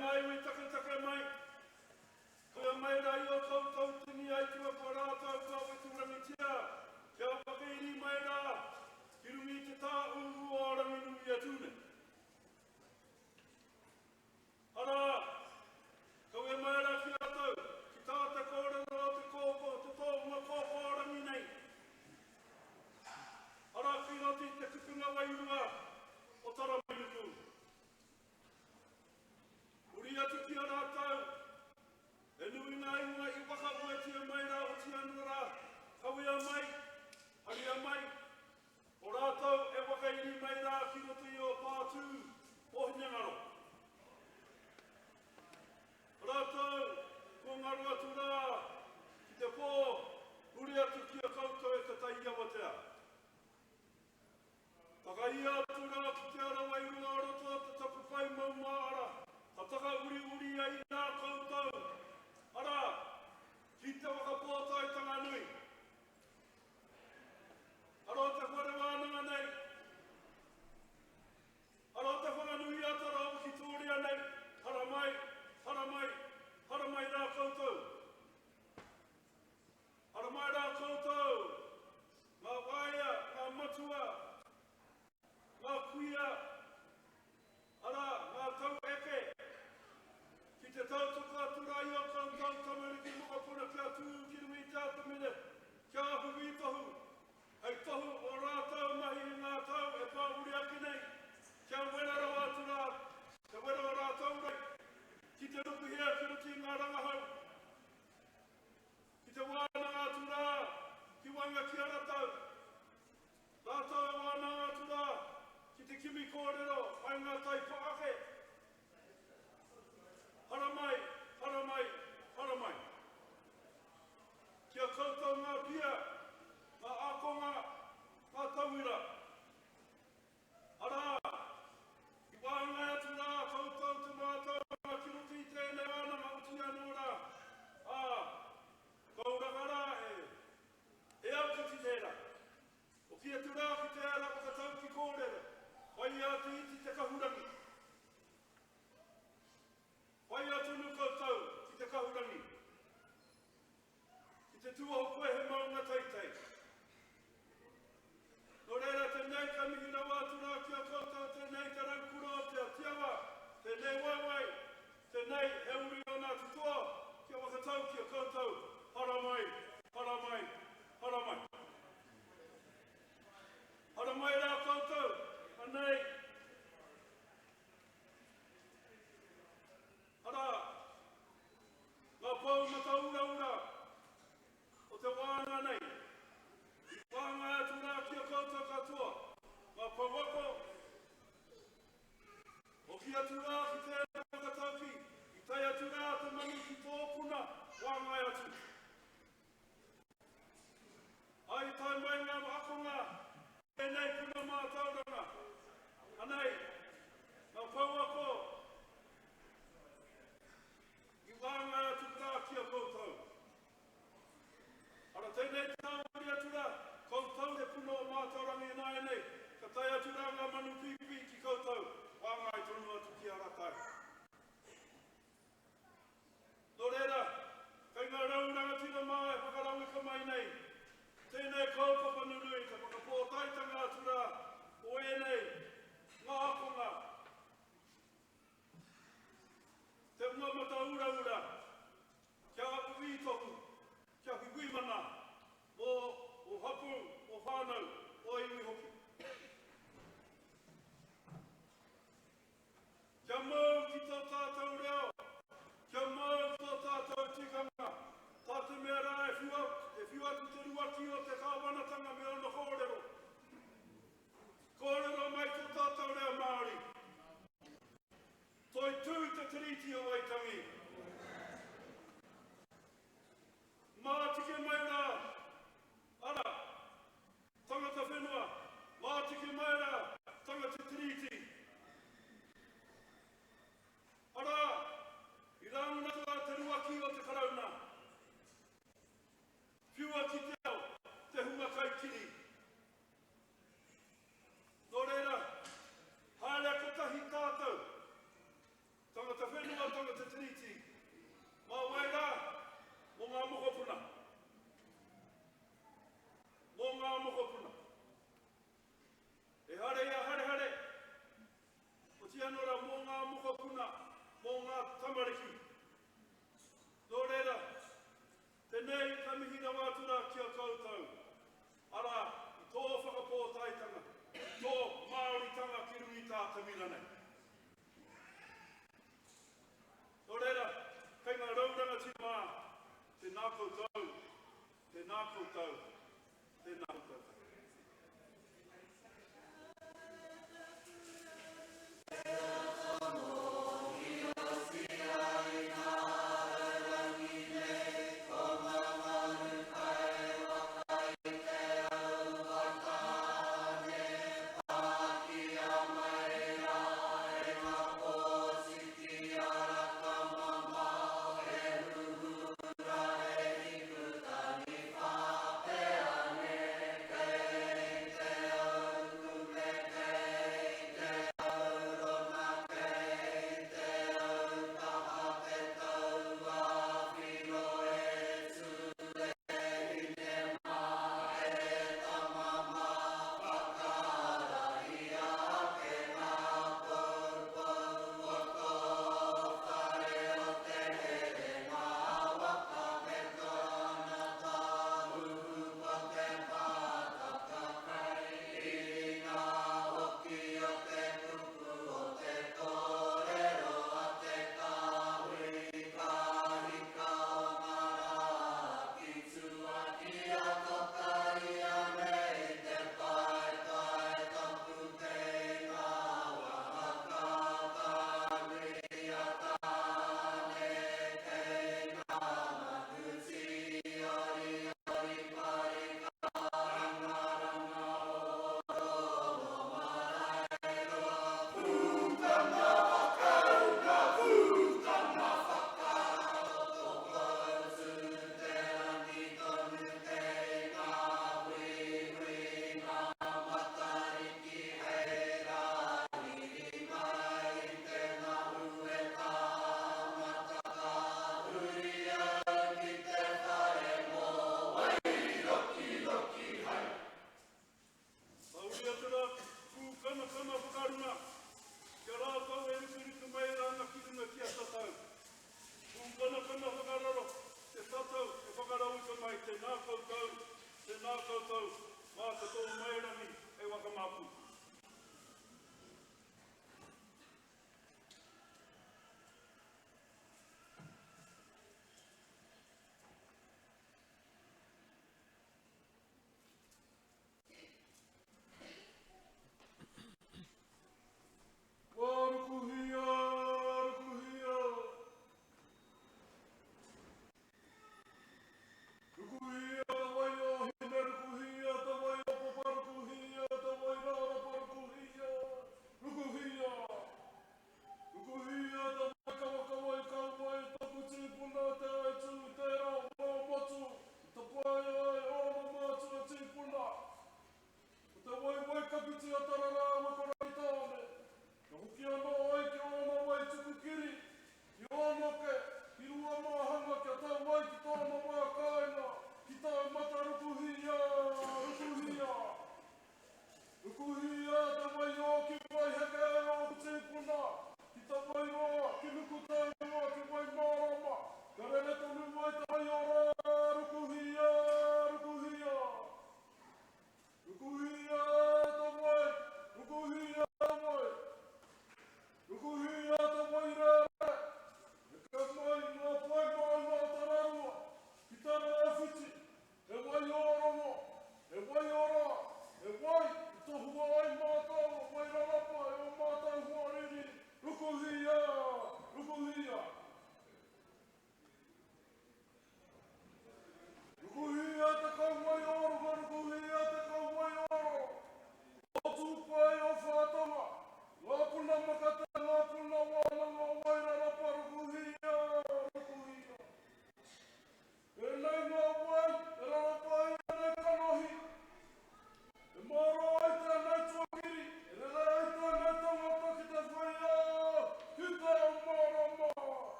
ngai ui taka mai. Koe mai rai o koutou tini ai tua kua rātou kua witurangi tia. Kia whakeiri mai rā. Kirumi te tā uru o ranginui atune. Ara, koe mai rā ki atau. Ki tāta kōrero o te kōko, te tōhua kōko o rangi nei. Ara ki ngoti te kupunga wairua o tara mai nuku. Uri atu anora mō ngā mokopuna, mō ngā tamariki. Nō reira, tenei ka mihina wātura kia koutou. Ara, i tō whakapōtaitanga, tō Māori tanga ki rungi tā tamina nei. Nō reira, kei ngā rauranga tima, te nā koutou, te nā koutou, te nā koutou. Hey!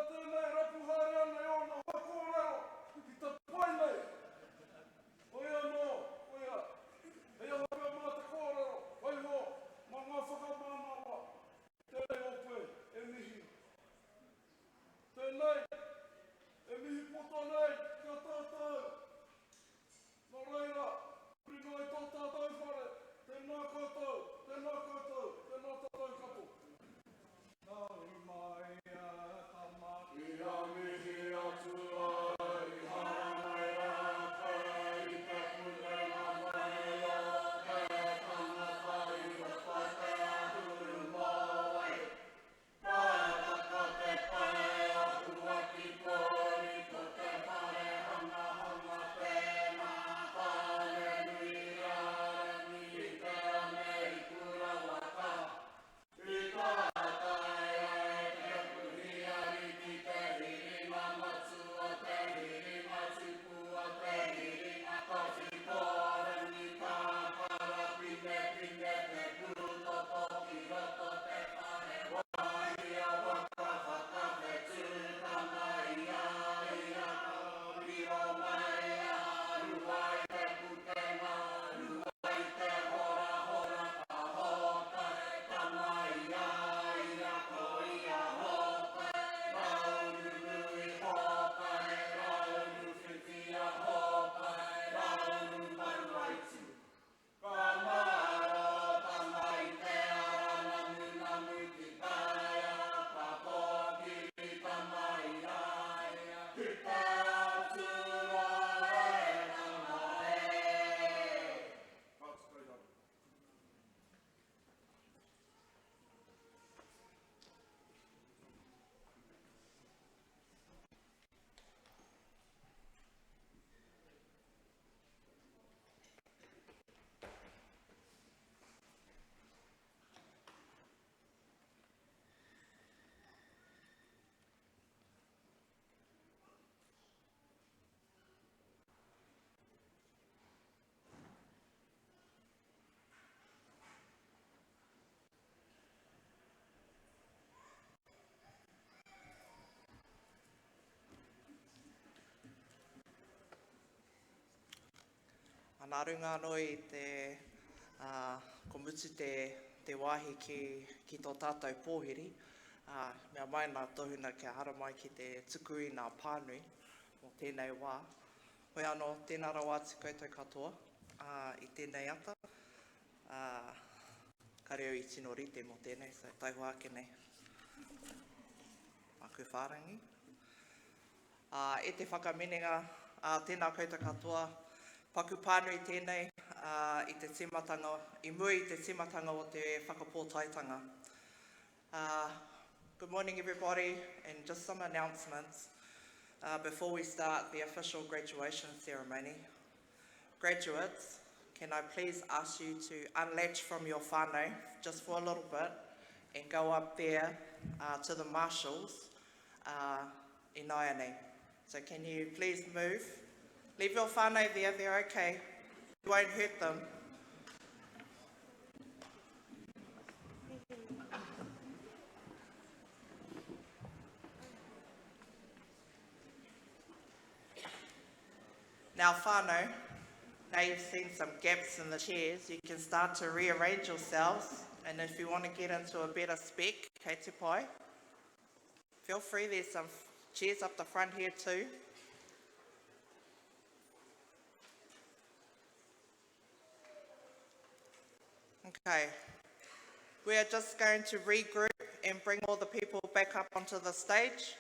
tēnei rapuhare ana e ona hoa kōrero, ki ta pai nei. Oia no, oia. Hei aha pia mā te kōrero, wai ho, mā ngā whakamānawa. Tēnei ope, e mihi. Tēnei, e mihi poto nei, kia tātou. Nō reira, kuri noi tō tātou whare. Tēnā koutou, tēnā koutou, tēnā tātou kapo. Nau mai a tamaki a mihi atu ai, hanai a kai, te purenga mai o, te tangata i o whate ahu mawai. Pātaka te pai a huaki kori, ko te pare hanga hanga pēnā, pāne nui rārangi i te anei kura waka. I tātai ai te puhia riki te hiringa matua, te hiringa tupua, te hiringa kawhi kōrangi kākara, pine pine te pūtopo ki roto te whare wahia waka whakawhe tūtanga i a riro mai a ruai te putenga, ruai te hora hora ka hokai, tamai a ko i a hokai, raunu nui hokai, raunu whiwhi a hokai, raunu maruaitu. Ka maro tamai te ara namu ki taia, ka toki ki tamai aia, ki te atua e tamai. Nā runga noi te komutu te wāhi ki tō tātou pōhiri. Mea mai nā tohuna kia hara mai ki te tukui nā pānui mō tēnei wā. Hoi anō, tēnā rau atu koutou katoa i tēnei ata. Ka reo i tino rite mō tēnei, so taiho ake nei. Aku whārangi. E te whakamenenga, tēnā koutou katoa, paku pānui tēnei i te timatanga, i muri i te timatanga o te whakapōtaitanga. Good morning everybody, and just some announcements before we start the official graduation ceremony. Graduates, can I please ask you to unlatch from your whānau just for a little bit and go up there to the marshals in Naianei. So can you please move? Leave your whānau there, they're okay. You won't hurt them. Now whānau, now you've seen some gaps in the chairs, you can start to rearrange yourselves, and if you want to get into a better spec, kei te pai, feel free, there's some chairs up the front here too. Okay, we are just going to regroup and bring all the people back up onto the stage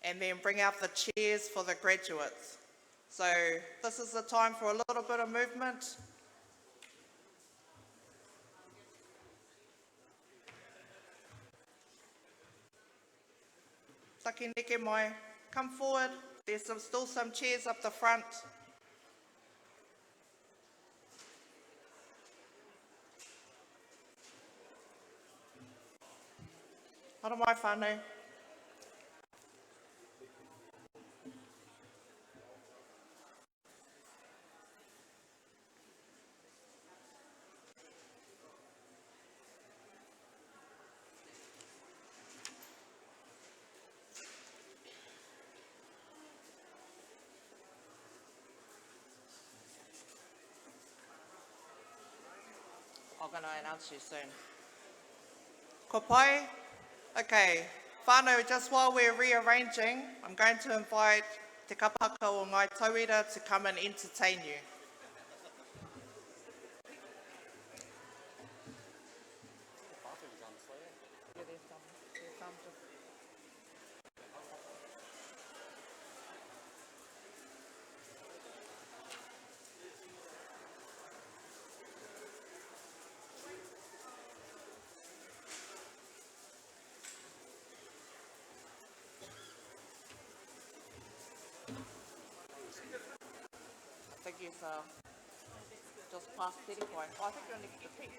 and then bring out the chairs for the graduates. So this is the time for a little bit of movement. Taki neke mai, come forward, there's still some chairs up the front. Hara mai whānau. I'm going to announce you soon. Ko pai? Okay, whānau, just while we're rearranging, I'm going to invite Te Kapaka o Ngai Tauira to come and entertain you. I think it's just past 35. Oh, I think you're next to Pete.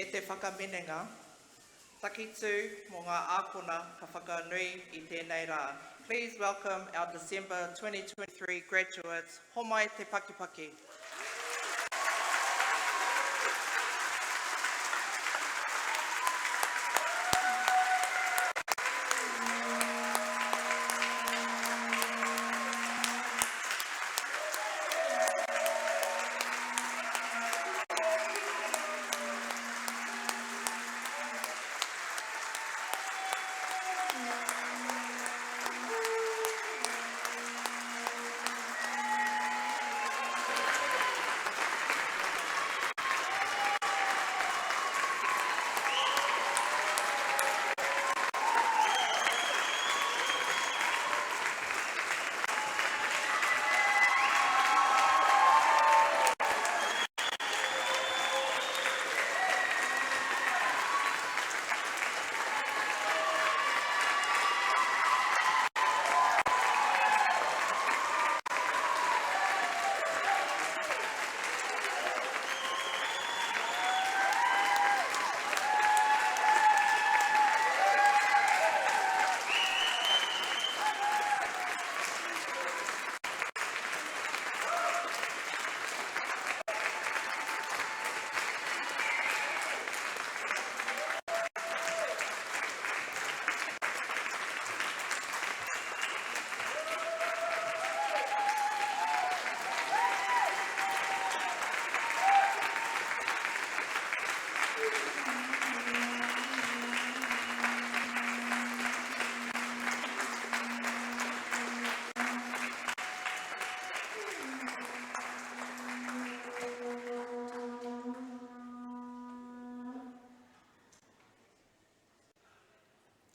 te whakamenenga, takitu mō ngā ākona ka whakanui I tēnei rā. Please welcome our December 2023 graduates, Homai te Pakipaki.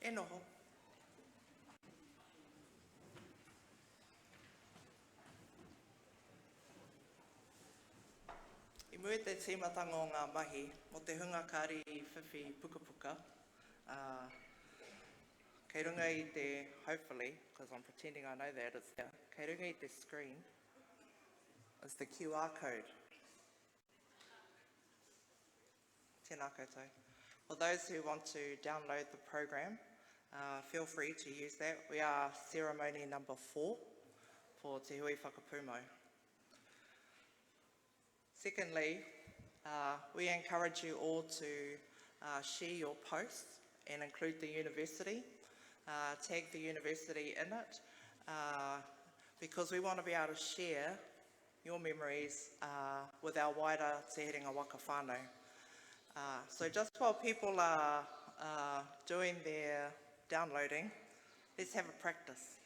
E noho. I mui te tīmatanga o ngā mahi, mo te hunga kāri I whiwhi puka. Kei runga I te, hopefully, because I'm pretending I know that, it's there. Kei runga I te screen is the QR code. Tēnā koutou. For those who want to download the program, feel free to use that. We are ceremony number 4 for Te Hui Whakapūmau. Secondly, we encourage you all to share your posts and include the university, tag the university in it, because we want to be able to share your memories with our wider Te Herenga Waka whānau. So just while people are doing their downloading, let's have a practice.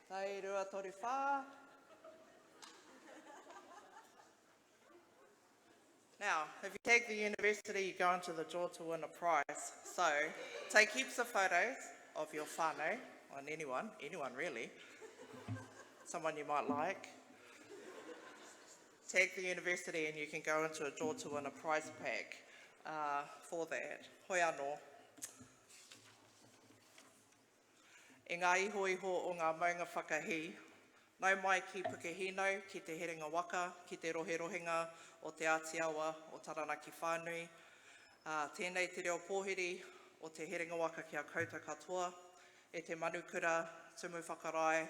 Tai rua tori whā. Now, if you tag the university, you go into the draw to win a prize. So, take heaps of photos of your whānau, on anyone really, someone you might like. Tag the university and you can go into a draw to win a prize pack for that. Hoi anō. E ngā iho iho o ngā maunga whakahi, nau mai ki Pukehino, ki te Herenga Waka, ki te rohe rohenga o te Ātiawa o Taranaki Whānui. Tēnei te reo pōhiri o te Herenga Waka ki a koutou katoa, e te manukura, tumu whakarai,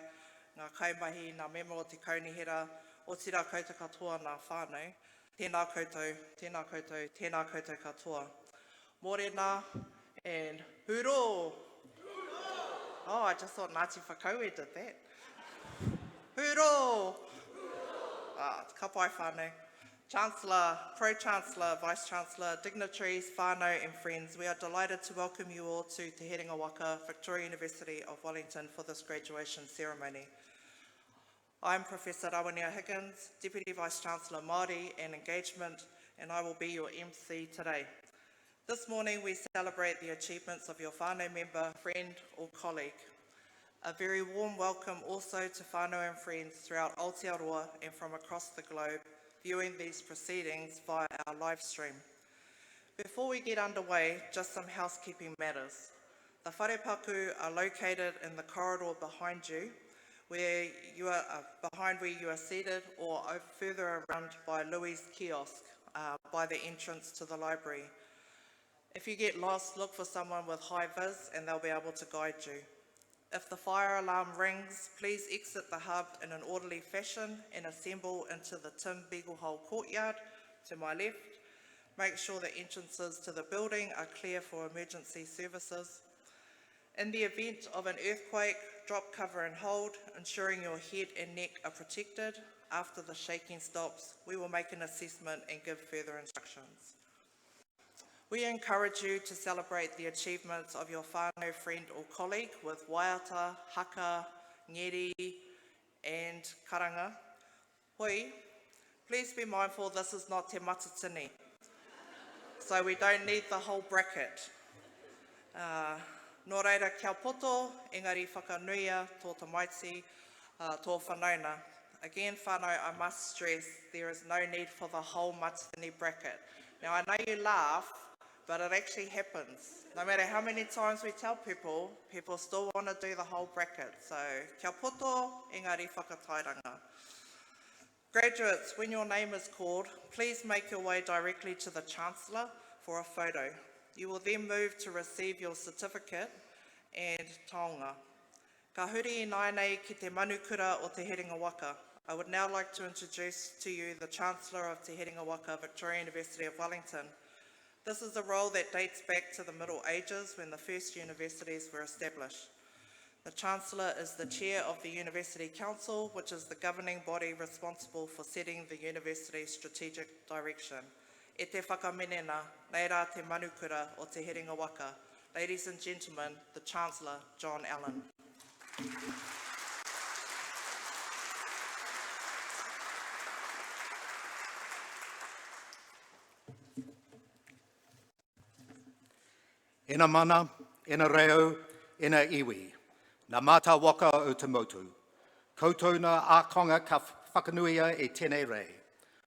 ngā kaimahi, ngā memo o te kaunihera, o tira koutou katoa ngā whānau. Tēnā koutou, tēnā koutou, tēnā koutou katoa. Mōrena and huro! Oh, I just thought Ngāti Whakaue did that. Huro! Ka pai whānau. Chancellor, Pro-Chancellor, Vice-Chancellor, dignitaries, whānau and friends, we are delighted to welcome you all to Te Herenga Waka, Victoria University of Wellington for this graduation ceremony. I'm Professor Rawaniā Higgins, Deputy Vice-Chancellor Māori and Engagement, and I will be your MC today. This morning we celebrate the achievements of your whānau member, friend or colleague. A very warm welcome also to whānau and friends throughout Aotearoa and from across the globe viewing these proceedings via our live stream. Before we get underway, just some housekeeping matters. The wharepaku are located in the corridor behind you, where you are behind where you are seated, or further around by Louis' kiosk by the entrance to the library. If you get lost, look for someone with high vis and they'll be able to guide you. If the fire alarm rings, please exit the hub in an orderly fashion and assemble into the Tim Beaglehole courtyard to my left. Make sure the entrances to the building are clear for emergency services. In the event of an earthquake, drop, cover and hold, ensuring your head and neck are protected. After the shaking stops, we will make an assessment and give further instructions. We encourage you to celebrate the achievements of your whānau friend or colleague with waiata, haka, ngeri and karanga. Hui, please be mindful this is not te matatini, so we don't need the whole bracket. Nō reira kia poto, engari whakanuia tō tamaiti, tō whanauna. Again, whānau, I must stress there is no need for the whole matatini bracket. Now, I know you laugh, but it actually happens. No matter how many times we tell people, people still want to do the whole bracket. So, kia poto, engari whakatairanga. Graduates, when your name is called, please make your way directly to the Chancellor for a photo. You will then move to receive your certificate and taonga. Ka huri I nai nei ki te manukura o Te Herenga Waka. I would now like to introduce to you the Chancellor of Te Herenga Waka, Victoria University of Wellington. This is a role that dates back to the Middle Ages when the first universities were established. The Chancellor is the Chair of the University Council, which is the governing body responsible for setting the university's strategic direction. E te whakamenena, nei rā te manukura o Te Herenga Waka. Ladies and gentlemen, the Chancellor, John Allen. Ena mana, ena reo, ena iwi. Nā mata waka o te motu. Koutou nā ākonga ka whakanuia e tēnei rei.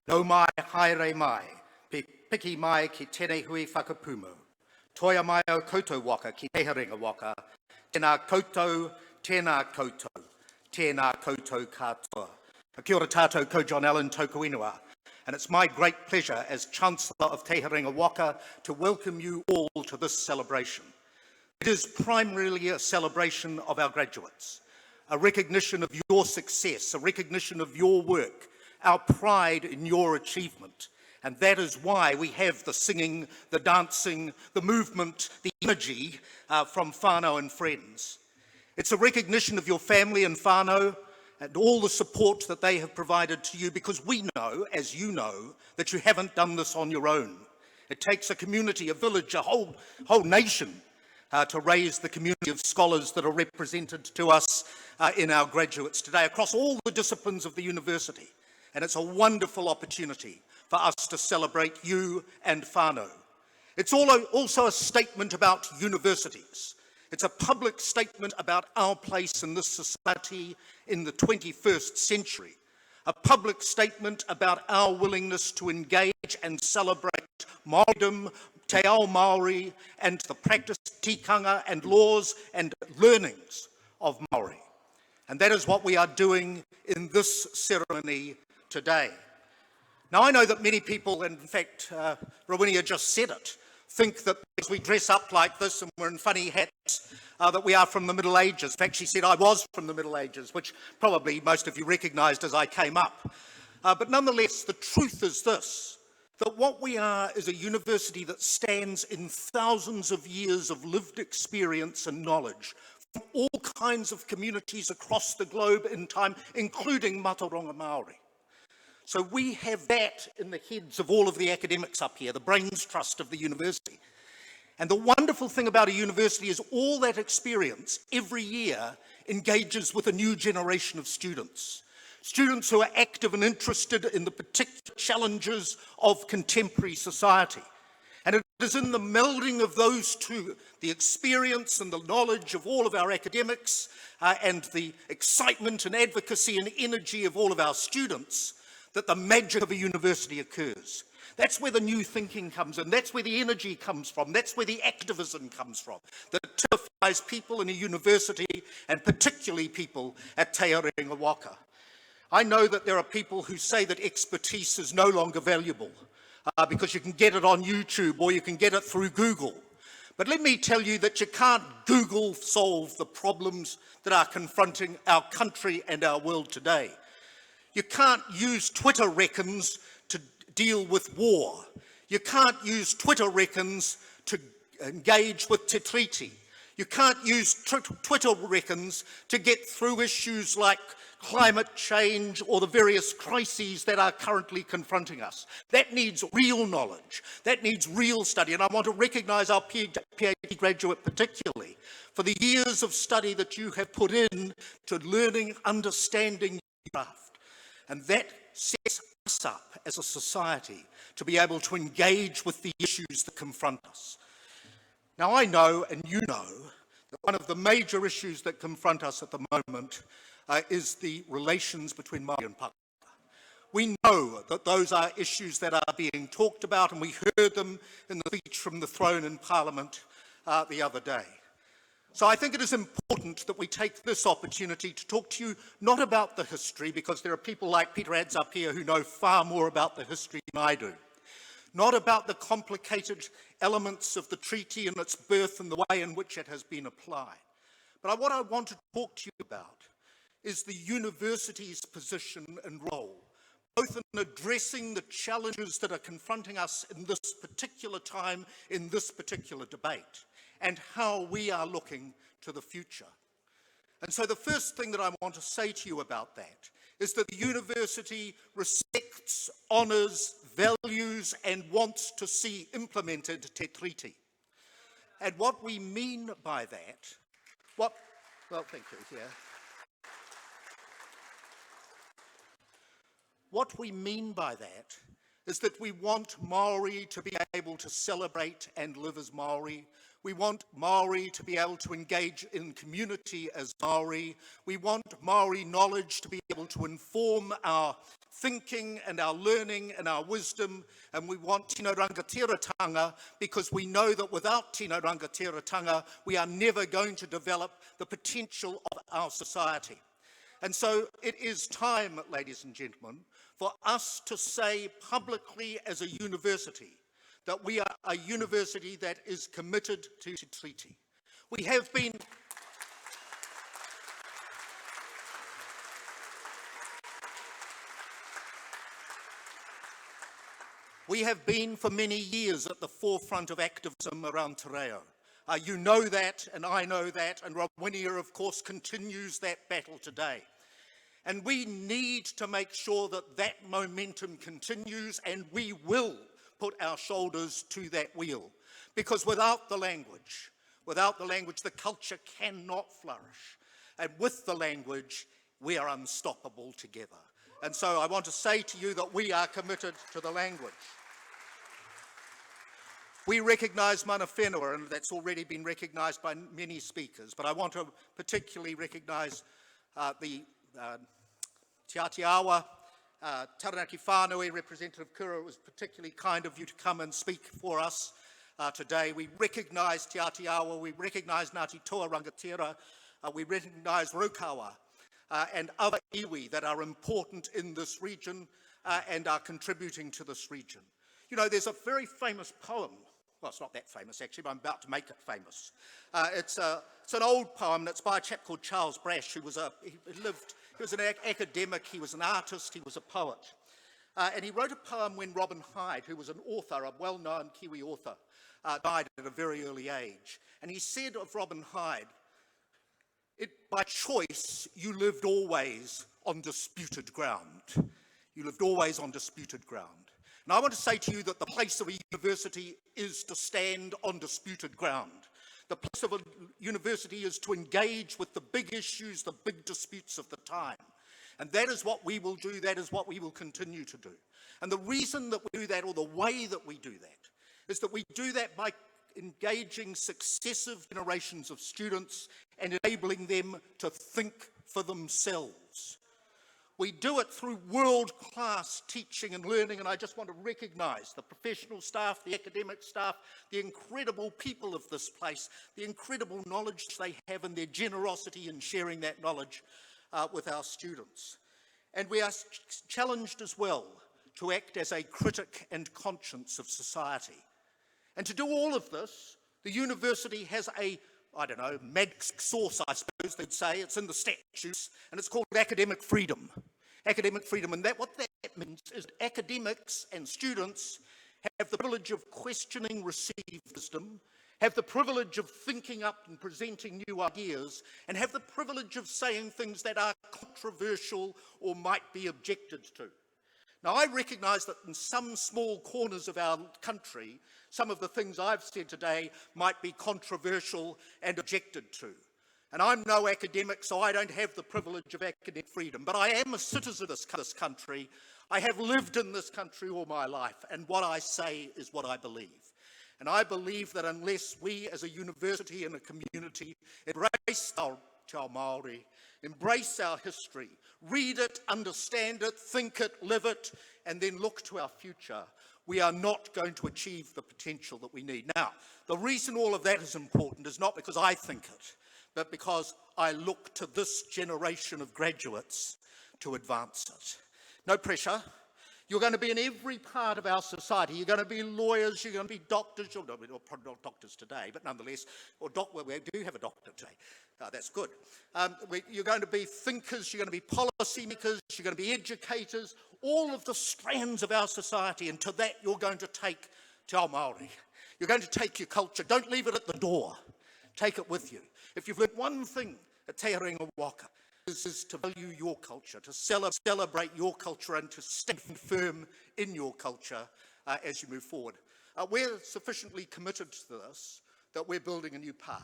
Nau mai, haere mai. Piki mai ki tēnei hui whakapūmau. Toia mai o koutou waka ki te Herenga Waka. Tēnā koutou, tēnā koutou, tēnā koutou katoa. Kia ora tātou ko John Allen tōku inua. And it's my great pleasure as Chancellor of Te Herenga Waka to welcome you all to this celebration. It is primarily a celebration of our graduates, a recognition of your success, a recognition of your work, our pride in your achievement. And that is why we have the singing, the dancing, the movement, the energy from whānau and friends. It's a recognition of your family and whānau and all the support that they have provided to you, because we know, as you know, that you haven't done this on your own. It takes a community, a village, a whole nation to raise the community of scholars that are represented to us in our graduates today across all the disciplines of the university. And it's a wonderful opportunity for us to celebrate you and whānau. It's also a statement about universities. It's a public statement about our place in this society in the 21st century. A public statement about our willingness to engage and celebrate Māoridom, te ao Māori, and the practice, tikanga, and laws and learnings of Māori. And that is what we are doing in this ceremony today. Now, I know that many people, and in fact, Rowinia just said it, think that as we dress up like this and we're in funny hats, that we are from the Middle Ages. In fact, she said I was from the Middle Ages, which probably most of you recognised as I came up. But nonetheless, the truth is this, that what we are is a university that stands in thousands of years of lived experience and knowledge from all kinds of communities across the globe in time, including Mataronga Māori. So we have that in the heads of all of the academics up here, the brains trust of the university. And the wonderful thing about a university is all that experience every year engages with a new generation of students. Students who are active and interested in the particular challenges of contemporary society. And it is in the melding of those two, the experience and the knowledge of all of our academics and the excitement and advocacy and energy of all of our students, that the magic of a university occurs. That's where the new thinking comes in. That's where the energy comes from. That's where the activism comes from. That typifies people in a university, and particularly people at Te Arenga Waka. I know that there are people who say that expertise is no longer valuable because you can get it on YouTube or you can get it through Google. But let me tell you that you can't Google solve the problems that are confronting our country and our world today. You can't use Twitter reckons to deal with war. You can't use Twitter reckons to engage with Te Treaty. You can't use Twitter reckons to get through issues like climate change or the various crises that are currently confronting us. That needs real knowledge. That needs real study. And I want to recognise our PhD graduate particularly for the years of study that you have put in to learning, understanding your craft. And that sets us up as a society to be able to engage with the issues that confront us. Now I know, and you know, that one of the major issues that confront us at the moment is the relations between Māori and Pākehā. We know that those are issues that are being talked about, and we heard them in the speech from the throne in Parliament the other day. So I think it is important that we take this opportunity to talk to you not about the history, because there are people like Peter Adds up here who know far more about the history than I do. Not about the complicated elements of the treaty and its birth and the way in which it has been applied. But what I want to talk to you about is the university's position and role, both in addressing the challenges that are confronting us in this particular time, in this particular debate, and how we are looking to the future. And so the first thing that I want to say to you about that is that the university respects, honours, values, and wants to see implemented Te Treaty. And what we mean by that, well, thank you, yeah. What we mean by that is that we want Māori to be able to celebrate and live as Māori. We want Māori to be able to engage in community as Māori. We want Māori knowledge to be able to inform our thinking and our learning and our wisdom. And we want tino rangatiratanga because we know that without tino rangatiratanga, we are never going to develop the potential of our society. And so it is time, ladies and gentlemen, for us to say publicly as a university that we are a university that is committed to the treaty. We have been for many years at the forefront of activism around Te Reo. You know that, and I know that, and Rawhinia, of course, continues that battle today. And we need to make sure that that momentum continues, and we will put our shoulders to that wheel. Because without the language, the culture cannot flourish. And with the language, we are unstoppable together. And so I want to say to you that we are committed to the language. We recognise mana whenua, and that's already been recognised by many speakers, but I want to particularly recognise the Te Atiawa, Taranaki Whānui, Representative Kura. It was particularly kind of you to come and speak for us today. We recognise Te Atiawa, we recognise Ngāti Toa Rangatira, we recognise Raukawa and other iwi that are important in this region and are contributing to this region. You know, there's a very famous poem. Well, it's not that famous actually, but I'm about to make it famous. It's an old poem that's by a chap called Charles Brash, who was he was an academic, he was an artist, he was a poet. And he wrote a poem when Robin Hyde, who was an author, a well-known Kiwi author, died at a very early age. And he said of Robin Hyde, by choice, you lived always on disputed ground. You lived always on disputed ground. And I want to say to you that the place of a university is to stand on disputed ground. The place of a university is to engage with the big issues, the big disputes of the time. And that is what we will do, that is what we will continue to do. And the reason that we do that, or the way that we do that, is that we do that by engaging successive generations of students and enabling them to think for themselves. We do it through world-class teaching and learning, and I just want to recognise the professional staff, the academic staff, the incredible people of this place, the incredible knowledge they have and their generosity in sharing that knowledge with our students. And we are challenged as well to act as a critic and conscience of society. And to do all of this, the university has a, I don't know, magic sauce, I suppose they'd say. It's in the statutes, and it's called academic freedom. Academic freedom, and what that means is that academics and students have the privilege of questioning received wisdom, have the privilege of thinking up and presenting new ideas, and have the privilege of saying things that are controversial or might be objected to. Now, I recognise that in some small corners of our country, some of the things I've said today might be controversial and objected to. And I'm no academic, so I don't have the privilege of academic freedom, but I am a citizen of this country. I have lived in this country all my life, and what I say is what I believe. And I believe that unless we as a university and a community embrace our Māori, embrace our history, read it, understand it, think it, live it, and then look to our future, we are not going to achieve the potential that we need. Now, the reason all of that is important is not because I think it, but because I look to this generation of graduates to advance it. No pressure. You're going to be in every part of our society. You're going to be lawyers, you're going to be doctors, probably not doctors today, but nonetheless, well, we do have a doctor today. That's good. You're going to be thinkers, you're going to be policy makers, you're going to be educators, all of the strands of our society, and to that you're going to take Te Ao Māori. You're going to take your culture. Don't leave it at the door. Take it with you. If you've learned one thing at Te Arenga Waka, is to value your culture, to celebrate your culture and to stand firm in your culture as you move forward. We're sufficiently committed to this that we're building a new pa.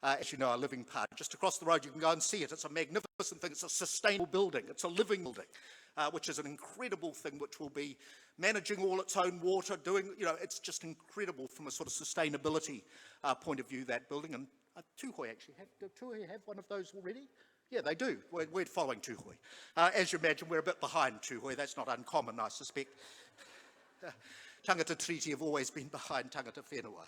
As you know, a living pa. Just across the road, you can go and see it. It's a magnificent thing. It's a sustainable building. It's a living building, which is an incredible thing, which will be managing all its own water, doing, it's just incredible from a sort of sustainability point of view, that building. And Tūhoe actually do Tūhoe have one of those already? Yeah, they do. We're following Tūhoe. As you imagine, we're a bit behind Tūhoe. That's not uncommon, I suspect. Tangata treaty have always been behind tangata whenua.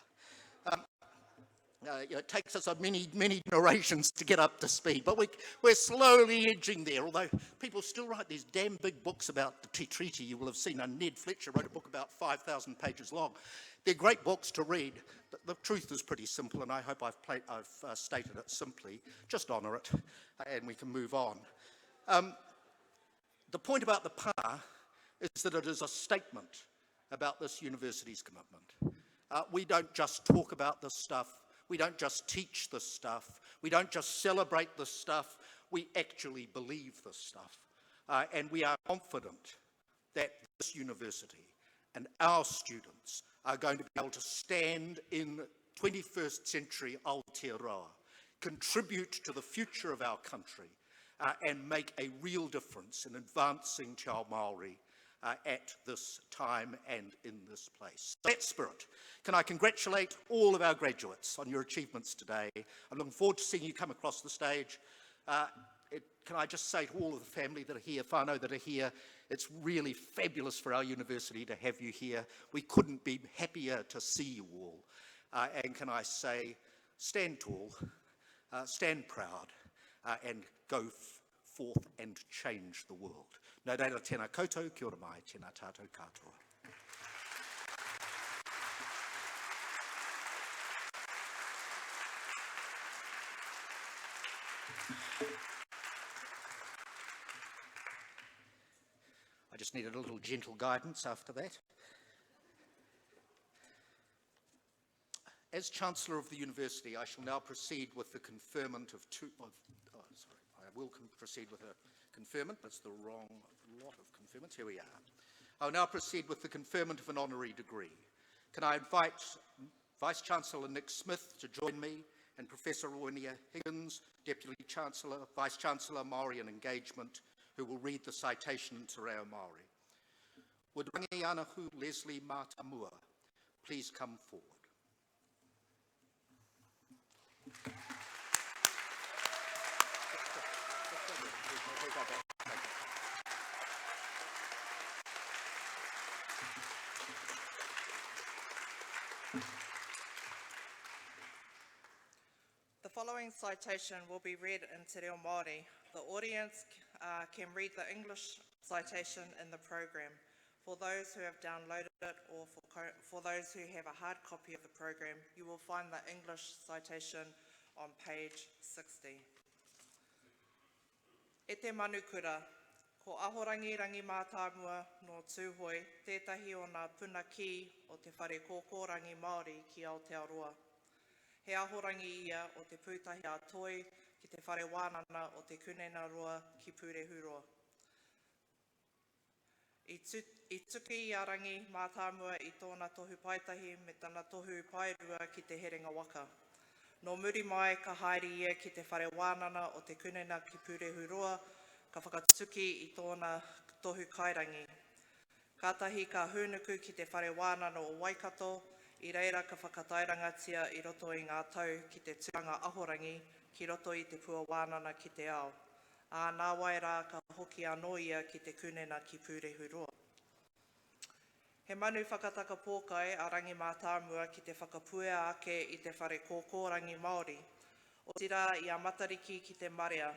It takes us many generations to get up to speed, but we're slowly edging there, although people still write these damn big books about the treaty. You will have seen Ned Fletcher wrote a book about 5,000 pages long. They're great books to read, but the truth is pretty simple, and I hope I've stated it simply. Just honour it, and we can move on. The point about the PA is that it is a statement about this university's commitment. We don't just talk about this stuff. We don't just teach this stuff. We don't just celebrate this stuff. We actually believe this stuff. And we are confident that this university and our students are going to be able to stand in 21st century Aotearoa, contribute to the future of our country, and make a real difference in advancing Te Ao Māori at this time and in this place. That spirit, can I congratulate all of our graduates on your achievements today. I'm looking forward to seeing you come across the stage. Can I just say to all of the family that are here, whānau that are here, it's really fabulous for our university to have you here. We couldn't be happier to see you all. And can I say, stand tall, stand proud, and go forth and change the world. Nō reira tēnā koutou, kia ora mai, tēnā tātou katoa. I just needed a little gentle guidance after that. As Chancellor of the University, I shall now proceed with the conferment of I will proceed with a conferment. That's the wrong lot of conferments. Here we are. I'll now proceed with the conferment of an honorary degree. Can I invite Vice-Chancellor Nick Smith to join me and Professor Roinia Higgins, Deputy Chancellor, Vice-Chancellor Māori and Engagement, who will read the citation in Te Reo Māori. Would Rangianahu Leslie Matamua please come forward? The following citation will be read in Te Reo Māori. The audience can read the English citation in the program. For those who have downloaded it or for those who have a hard copy of the program, you will find the English citation on page 60. E te manukura, ko ahorangi rangi mātāmua no tūhoi, tētahi o ngā puna ki o te whare kōkōrangi Māori ki Aotearoa. He ahorangi ia o te pūtahi a toi ki te whare wānana o te kunena roa ki Purehuroa. I tuki i a rangi mātāmua i tōna tohu paitahi me tana tohu pairua ki te herenga waka. No muri mai ka haere ia ki te whare wānana o te kunena ki Purehuroa, ka whakatuki i tōna tohu kairangi. Kātahi ka hūnuku ki te whare wānana o Waikato, i reira ka whakatairangatia i roto i ngā tau ki te tūranga ahorangi, ki roto i te pua wānana ki te ao. A nā wai rā ka hoki anō ia ki te kunena ki Purehuroa. He manu whakataka pōkai a rangi mātāmua ki te whakapuea ake i te whare kōkōrangi Māori. O tira i a matariki ki te marea.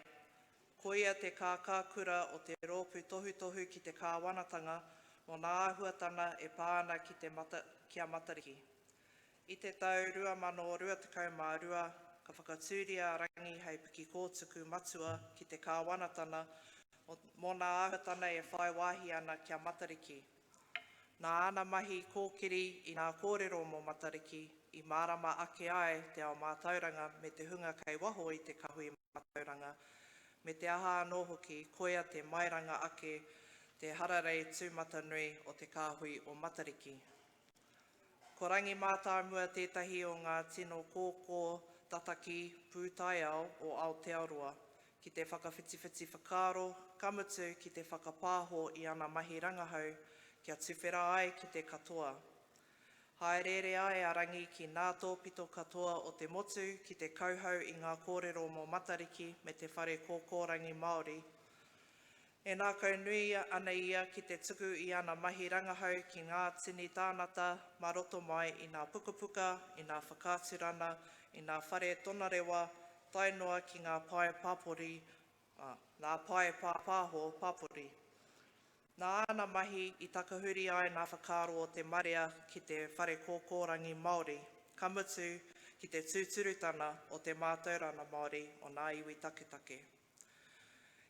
Ko ia te kākākura o te rōpū tohu ki te kāwanatanga mo nā āhuatanga e pāna ki a matariki. I te tau 2022, ka whakatūria rangi hei piki kōtuku matua ki te kāwanatanga mo nā āhuatanga e whai wāhi ana ki a matariki. Nā ana mahi kōkiri i ngā kōrero mō matariki, i mārama ake ai te ao mātauranga me te hunga kei waho i te kahui mātauranga, me te aha anō hoki koia te mairanga ake te hararei tūmata nui o te kāhui o matariki. Ko rangi mātāmua tētahi o ngā tino kōkō tataki pūtaiao o Aotearoa, ki te whakawhitiwhiti whakaaro, kamutu ki te whakapāho i ana mahi rangahau, kia tuwhera ai ki te katoa. Haerere ai a rangi ki ngā tōpito katoa o te motu ki te kauhau i ngā kōrero mō matariki me te whare kōkōrangi Māori. E nā kau nui ana ia ki te tuku i ana mahi rangahau ki ngā tini tānata maroto mai i ngā pukapuka, i ngā whakāturana, i ngā whare tonarewa, tainoa ki ngā pae pāpori, ngā pae pāpāho pāpori. Nā ana mahi i takahuri ai ngā whakaaro o te marea ki te whare kōkōrangi Māori, kamutu ki te tūturutana o te mātaurana Māori o ngā iwi taketake.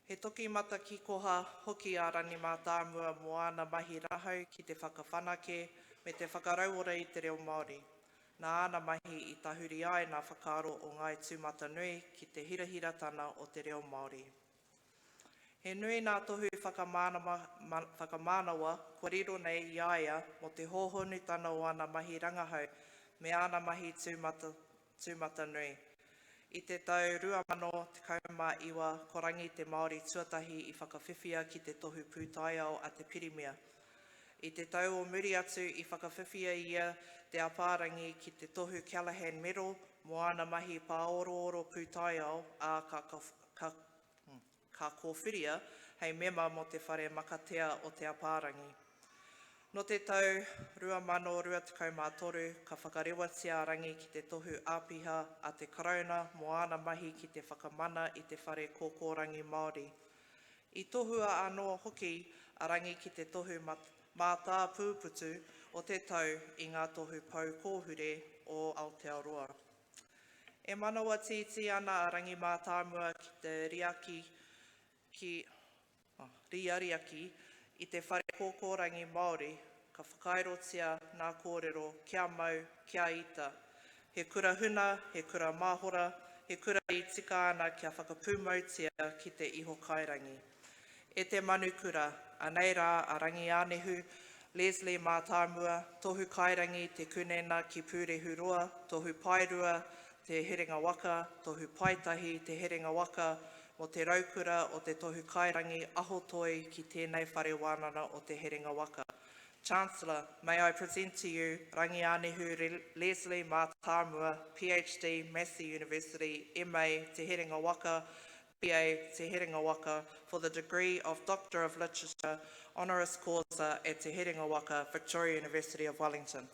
He toki mata ki koha hoki a rangi mātāmua mo ana mahi rahau ki te whakawhanake me te whakarauora i te reo Māori. Nā ana mahi i tahuri ai ngā whakaaro o ngai tūmata nui ki te hirahiratana o te reo Māori. He nui ngā tohu whakamānawa koriro nei i aia mo te hōhonutana o ana mahi rangahau me ana mahi tūmata nui. I te tau 2019, ko rangi te Māori tuatahi i whakawhiwhia ki te tohu pūtaiao a te Pirimia. I te tau o muri atu i whakawhiwhia ia te apārangi ki te tohu Callaghan Medal mo ana mahi pāorooro pūtaiao a ka kōwhiria hei mema mo te whare makatea o te apārangi. No te tau 2023, ka whakarewatia rangi ki te tohu āpiha a te karauna mo ana mahi ki te whakamana i te whare kōkōrangi Māori. I tohua anō hoki a rangi ki te tohu mātā pūputu o te tau i ngā tohu pau kōhure o Aotearoa. E manawa titi ana a rangi mātāmua ki te riariaki i te whare kōkōrangi Māori, ka whakairotia ngā kōrero kia mau, kia ita. He kura huna, he kura māhora, he kura i tika ana kia whakapūmautia ki te iho kairangi. E te manukura, anei rā a rangi ānehu, Leslie Mātāmua, tohu kairangi te kunena ki Purehuroa, tohu pairua te herenga waka, tohu paitahi te herenga waka, mo te raukura o te tohu kairangi ahotoi ki tēnei whare wānana o te herenga waka. Chancellor, may I present to you Rangi Ānehu Leslie Mātāmua, PhD, Massey University, MA, Te Herenga Waka, BA, Te Herenga Waka, for the degree of Doctor of Literature, honoris causa at Te Herenga Waka, Victoria University of Wellington.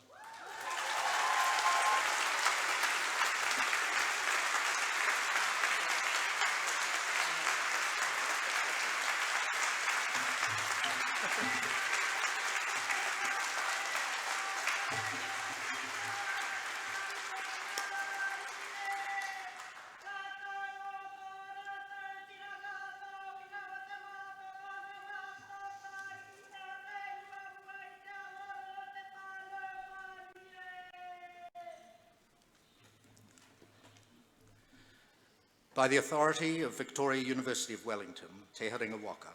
By the authority of Victoria University of Wellington, Te Haringa Waka,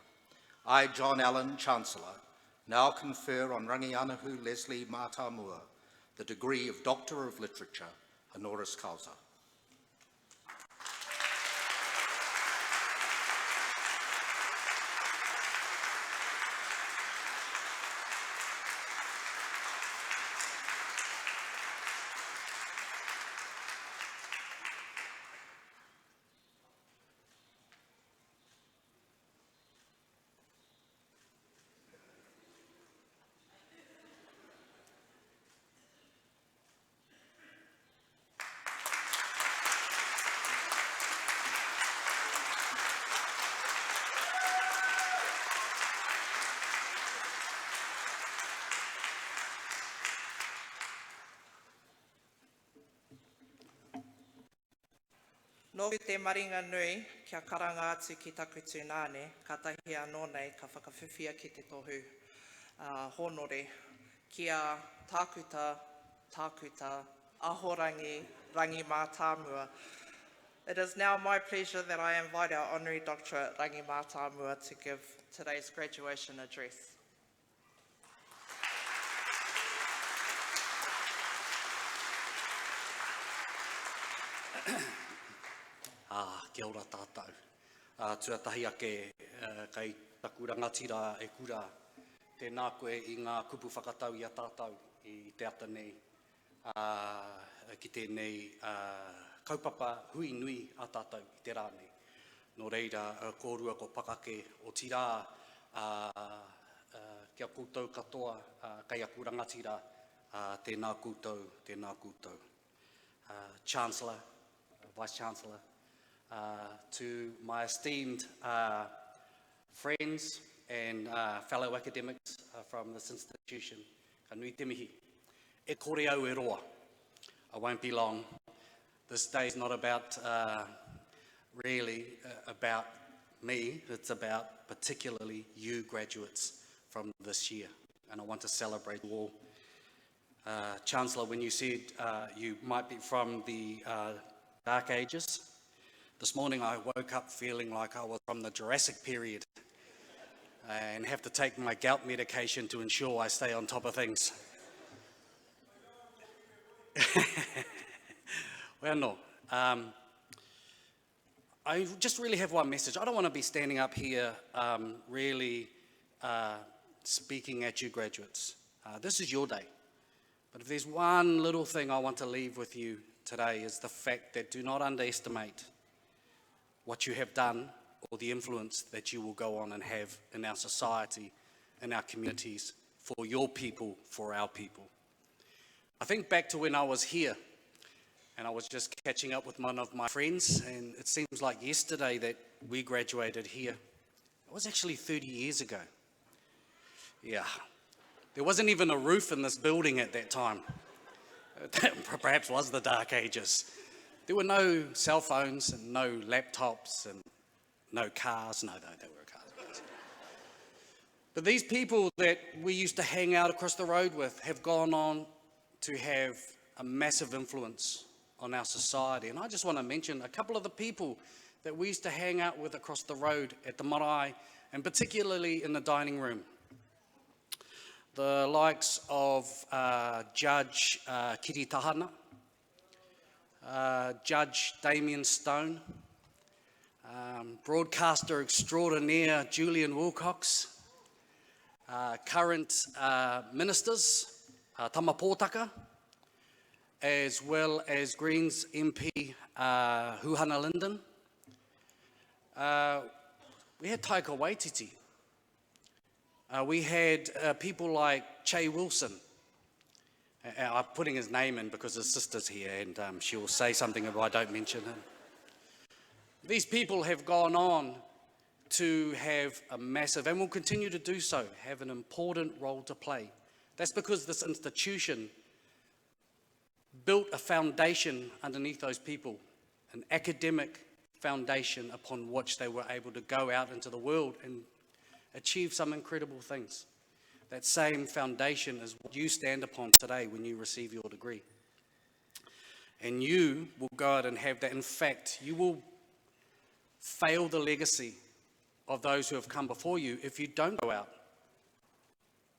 I, John Allen, Chancellor, now confer on Rangianahu Leslie Mātāmua the degree of Doctor of Literature, honoris causa. Nō te maringa nui, kia karanga atu ki taku tūnane, ka tahi anō nei ka whakawhiwhia ki te tohu honore, kia tākuta, ahorangi, Rangi Mātāmua. It is now my pleasure that I invite our Honorary Doctorate Rangi Mātāmua to give today's graduation address. Kia ora tātou. Tuatahi ake kei taku rangatira e kura tēnā koe i ngā kupu whakatau i a tātou i te ata nei ki tēnei kaupapa hui nui a tātou i te rā nei. Nō reira, kōrua ko pakake o tirā kia koutou katoa kei aku rangatira tēnā koutou. Chancellor, Vice-Chancellor, to my esteemed friends and fellow academics from this institution, ka nui te mihi. E kore au e roa. I won't be long. This day is not about really about me, it's about particularly you graduates from this year. And I want to celebrate you all. Chancellor, when you said you might be from the Dark Ages, this morning I woke up feeling like I was from the Jurassic period and have to take my gout medication to ensure I stay on top of things. Well, no. I just really have one message. I don't want to be standing up here really speaking at you graduates. This is your day. But if there's one little thing I want to leave with you today is the fact that do not underestimate what you have done or the influence that you will go on and have in our society, in our communities, for your people, for our people. I think back to when I was here and I was just catching up with one of my friends, and it seems like yesterday that we graduated here. It was actually 30 years ago. Yeah. There wasn't even a roof in this building at that time. That perhaps was the Dark Ages. There were no cell phones and no laptops and no cars. No, there were cars. But these people that we used to hang out across the road with have gone on to have a massive influence on our society. And I just want to mention a couple of the people that we used to hang out with across the road at the marae, and particularly in the dining room. The likes of Judge Kiri Tahana, Judge Damien Stone, broadcaster extraordinaire Julian Wilcox, current ministers, Tama Pōtaka, as well as Greens MP Huhana Linden. We had Taika Waititi. We had people like Che Wilson. I'm putting his name in because his sister's here and she will say something if I don't mention him. These people have gone on to have a massive, and will continue to do so, have an important role to play. That's because this institution built a foundation underneath those people, an academic foundation upon which they were able to go out into the world and achieve some incredible things. That same foundation is what you stand upon today when you receive your degree. And you will go out and have that. In fact, you will fail the legacy of those who have come before you if you don't go out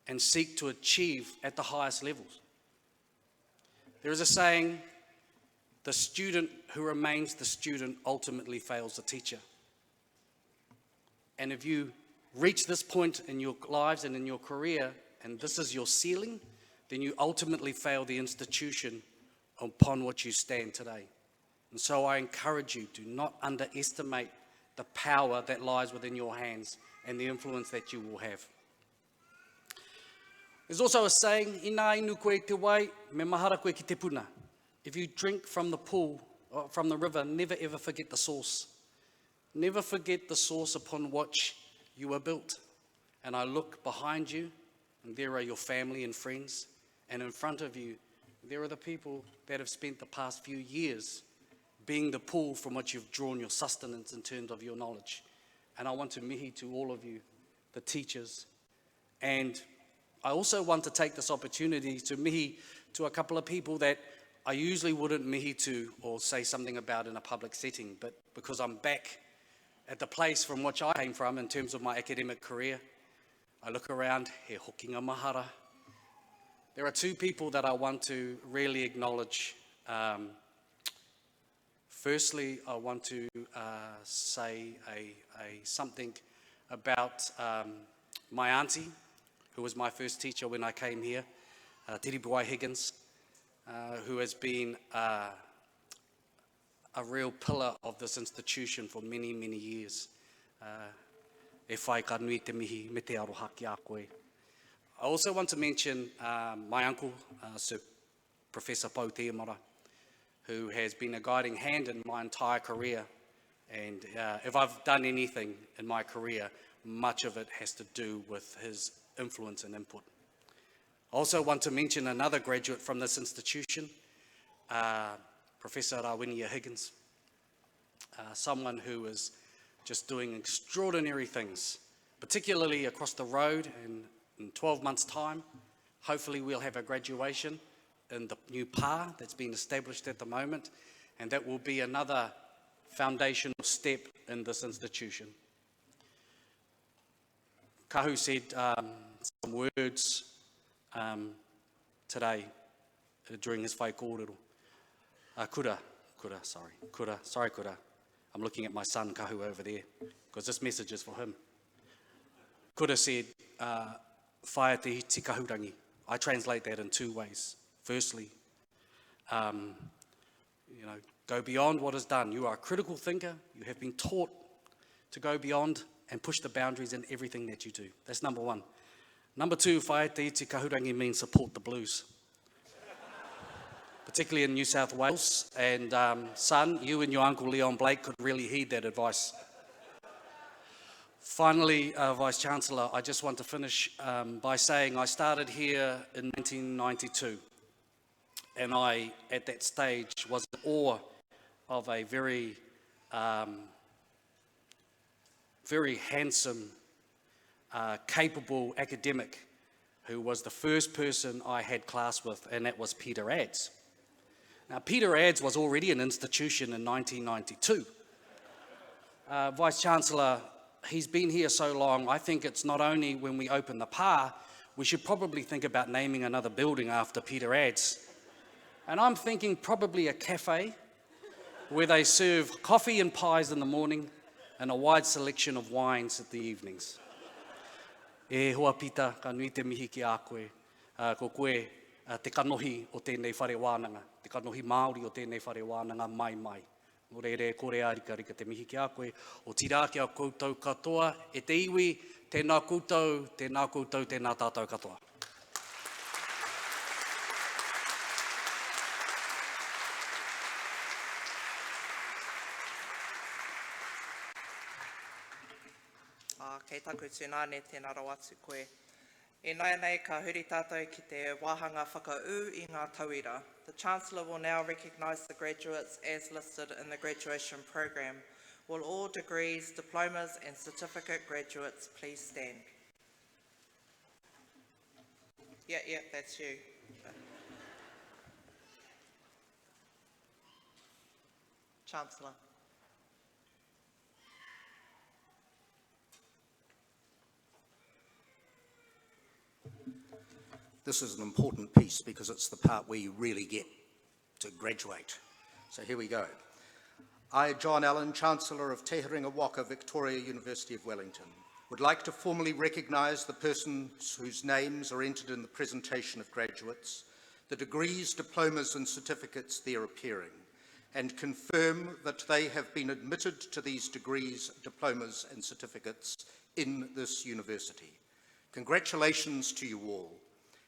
and seek to achieve at the highest levels. There is a saying, the student who remains the student ultimately fails the teacher. And if you reach this point in your lives and in your career, and this is your ceiling, then you ultimately fail the institution upon which you stand today. And so I encourage you, do not underestimate the power that lies within your hands and the influence that you will have. There's also a saying, ina inu koe te wai, me mahara koe ki te puna. If you drink from the pool, or from the river, never ever forget the source. Never forget the source upon which you were built. And I look behind you, and there are your family and friends, and in front of you, there are the people that have spent the past few years being the pool from which you've drawn your sustenance in terms of your knowledge. And I want to mihi to all of you, the teachers. And I also want to take this opportunity to mihi to a couple of people that I usually wouldn't mihi to or say something about in a public setting, but because I'm back at the place from which I came from in terms of my academic career, I look around, he hokinga mahara. There are two people that I want to really acknowledge. Firstly, I want to say something about my auntie, who was my first teacher when I came here, Tiribuai Higgins, who has been a real pillar of this institution for many, many years. E whai ka nui te mihi me te aroha ki a koe. I also want to mention my uncle, Sir Professor Pau Teamara, who has been a guiding hand in my entire career. And if I've done anything in my career, much of it has to do with his influence and input. I also want to mention another graduate from this institution, Professor Rawinia Higgins, someone who is just doing extraordinary things, particularly across the road. And in 12 months' time, hopefully we'll have a graduation in the new PA that's been established at the moment, and that will be another foundational step in this institution. Kahu said some words today during his whai kōrero. Kura. I'm looking at my son Kahu over there, because this message is for him. Kura said, whaia te hiti kahurangi. I translate that in two ways. Firstly, go beyond what is done. You are a critical thinker. You have been taught to go beyond and push the boundaries in everything that you do. That's number one. Number two, whaia te iti kahurangi means support the blues. Particularly in New South Wales. And son, you and your uncle Leon Blake could really heed that advice. Finally, Vice-Chancellor, I just want to finish by saying I started here in 1992. And I, at that stage, was in awe of a very handsome, capable academic who was the first person I had class with, and that was Peter Adds. Now, Peter Adds was already an institution in 1992. Vice-Chancellor, he's been here so long, I think it's not only when we open the PA, we should probably think about naming another building after Peter Adds. And I'm thinking probably a cafe where they serve coffee and pies in the morning and a wide selection of wines at the evenings. E hoa pita, ka nui te mihi ki a koe. Ko koe, te kanohi o tēnei whare wānanga. Te kanohi Māori o tēnei whare wānanga mai. O re kore a rika te mihi ki a koe. O tira ki a koutou katoa. E te iwi, tēnā koutou, tēnā tātou katoa. Kei taku tūnane tēnā rau atu koe. E nei ka huri tātou ki te wāhanga whakau I ngā tauira. The Chancellor will now recognise the graduates as listed in the graduation program. Will all degrees, diplomas and certificate graduates please stand? Yeah, that's you. Chancellor. This is an important piece because it's the part where you really get to graduate. So here we go. I, John Allen, Chancellor of Te Herenga Waka, Victoria University of Wellington, would like to formally recognise the persons whose names are entered in the presentation of graduates, the degrees, diplomas and certificates there appearing, and confirm that they have been admitted to these degrees, diplomas and certificates in this university. Congratulations to you all.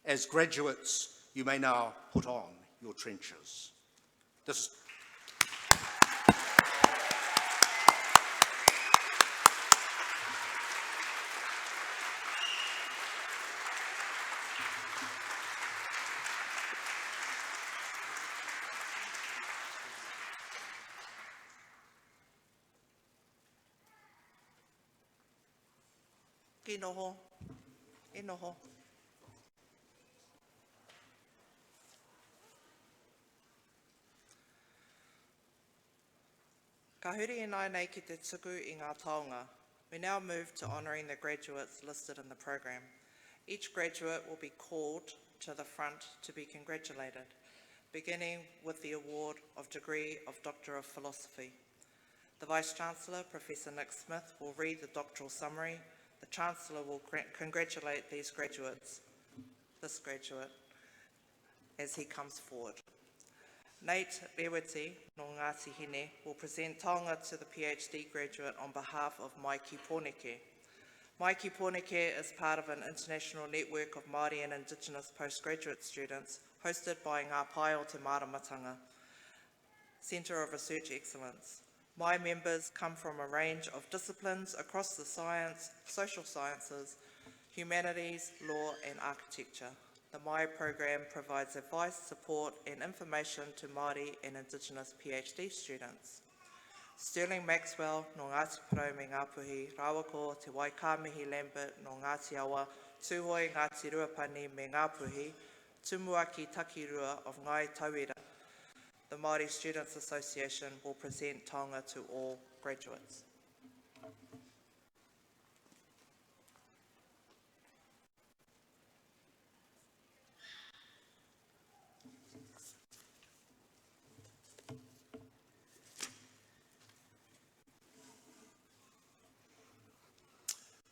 As graduates, you may now put on your trenchers. Ki noho. E noho. Ka huri nai nei ki te tuku I ngā taonga. We now move to honouring the graduates listed in the program. Each graduate will be called to the front to be congratulated, beginning with the award of degree of Doctor of Philosophy. The Vice-Chancellor, Professor Nick Smith, will read the doctoral summary. The Chancellor will congratulate this graduate, as he comes forward. Nate Rewiti no Ngāti Hine will present taonga to the PhD graduate on behalf of Mai Ki Pōneke. Mai Ki Pōneke is part of an international network of Māori and Indigenous postgraduate students hosted by Ngā Pai o Te Māramatanga Centre of Research Excellence. My members come from a range of disciplines across the science, social sciences, humanities, law and architecture. The Mai program provides advice, support and information to Māori and Indigenous PhD students. Sterling Maxwell no Ngāti Parau me Ngāpuhi, Rawako te Waikāmihi Lambert no Ngāti Awa, Tūhoi Ngāti Ruapani me Ngāpuhi, Tumuaki Takirua of Ngai Tauira. The Māori Students Association will present taonga to all graduates.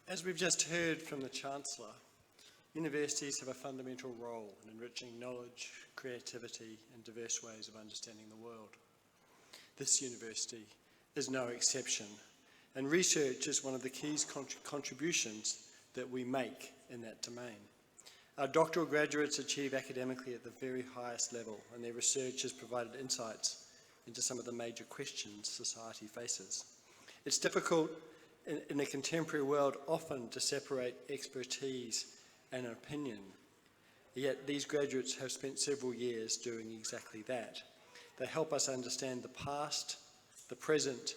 As we've just heard from the Chancellor, universities have a fundamental role in enriching knowledge, creativity and diverse ways of understanding the world. This university is no exception, and research is one of the key contributions that we make in that domain. Our doctoral graduates achieve academically at the very highest level, and their research has provided insights into some of the major questions society faces. It's difficult in a contemporary world often to separate expertise and opinion, yet these graduates have spent several years doing exactly that. They help us understand the past, the present,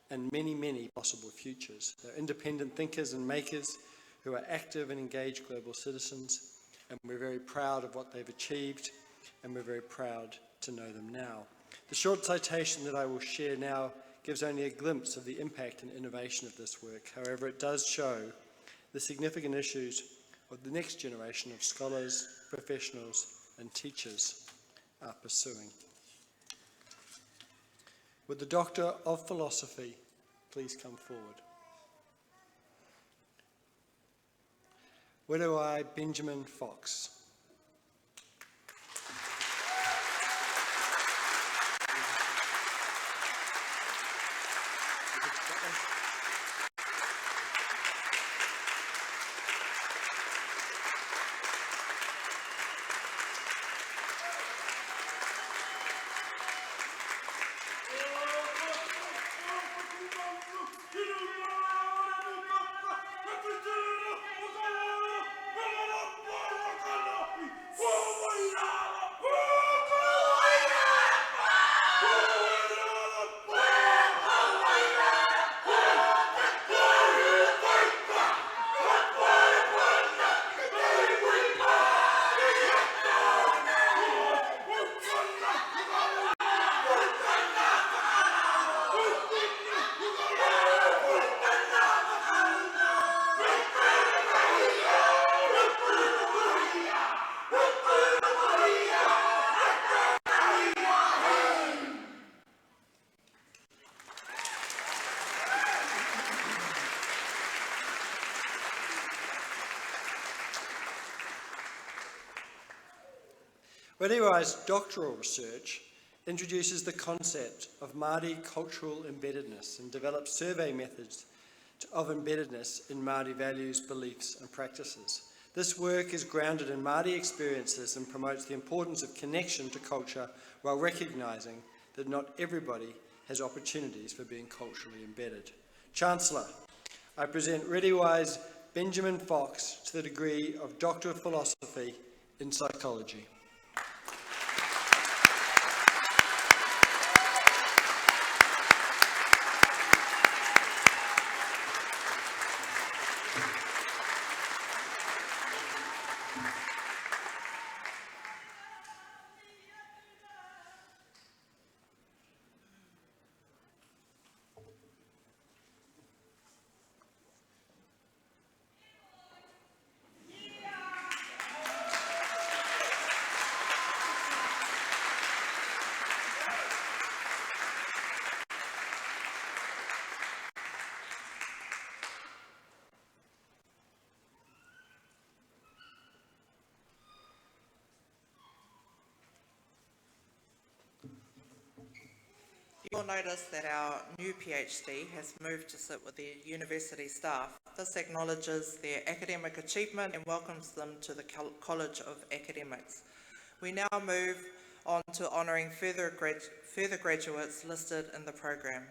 and many, many possible futures. They're independent thinkers and makers who are active and engaged global citizens, and we're very proud of what they've achieved, and we're very proud to know them now. The short citation that I will share now gives only a glimpse of the impact and innovation of this work. However, it does show the significant issues of the next generation of scholars, professionals, and teachers are pursuing. Would the Doctor of Philosophy please come forward? Widow Benjamin Fox. Rediwai's doctoral research introduces the concept of Māori cultural embeddedness and develops survey methods of embeddedness in Māori values, beliefs and practices. This work is grounded in Māori experiences and promotes the importance of connection to culture while recognising that not everybody has opportunities for being culturally embedded. Chancellor, I present Rediwai's Benjamin Fox to the degree of Doctor of Philosophy in Psychology. You'll notice that our new PhD has moved to sit with the university staff. This acknowledges their academic achievement and welcomes them to the College of Academics. We now move on to honouring further graduates listed in the program.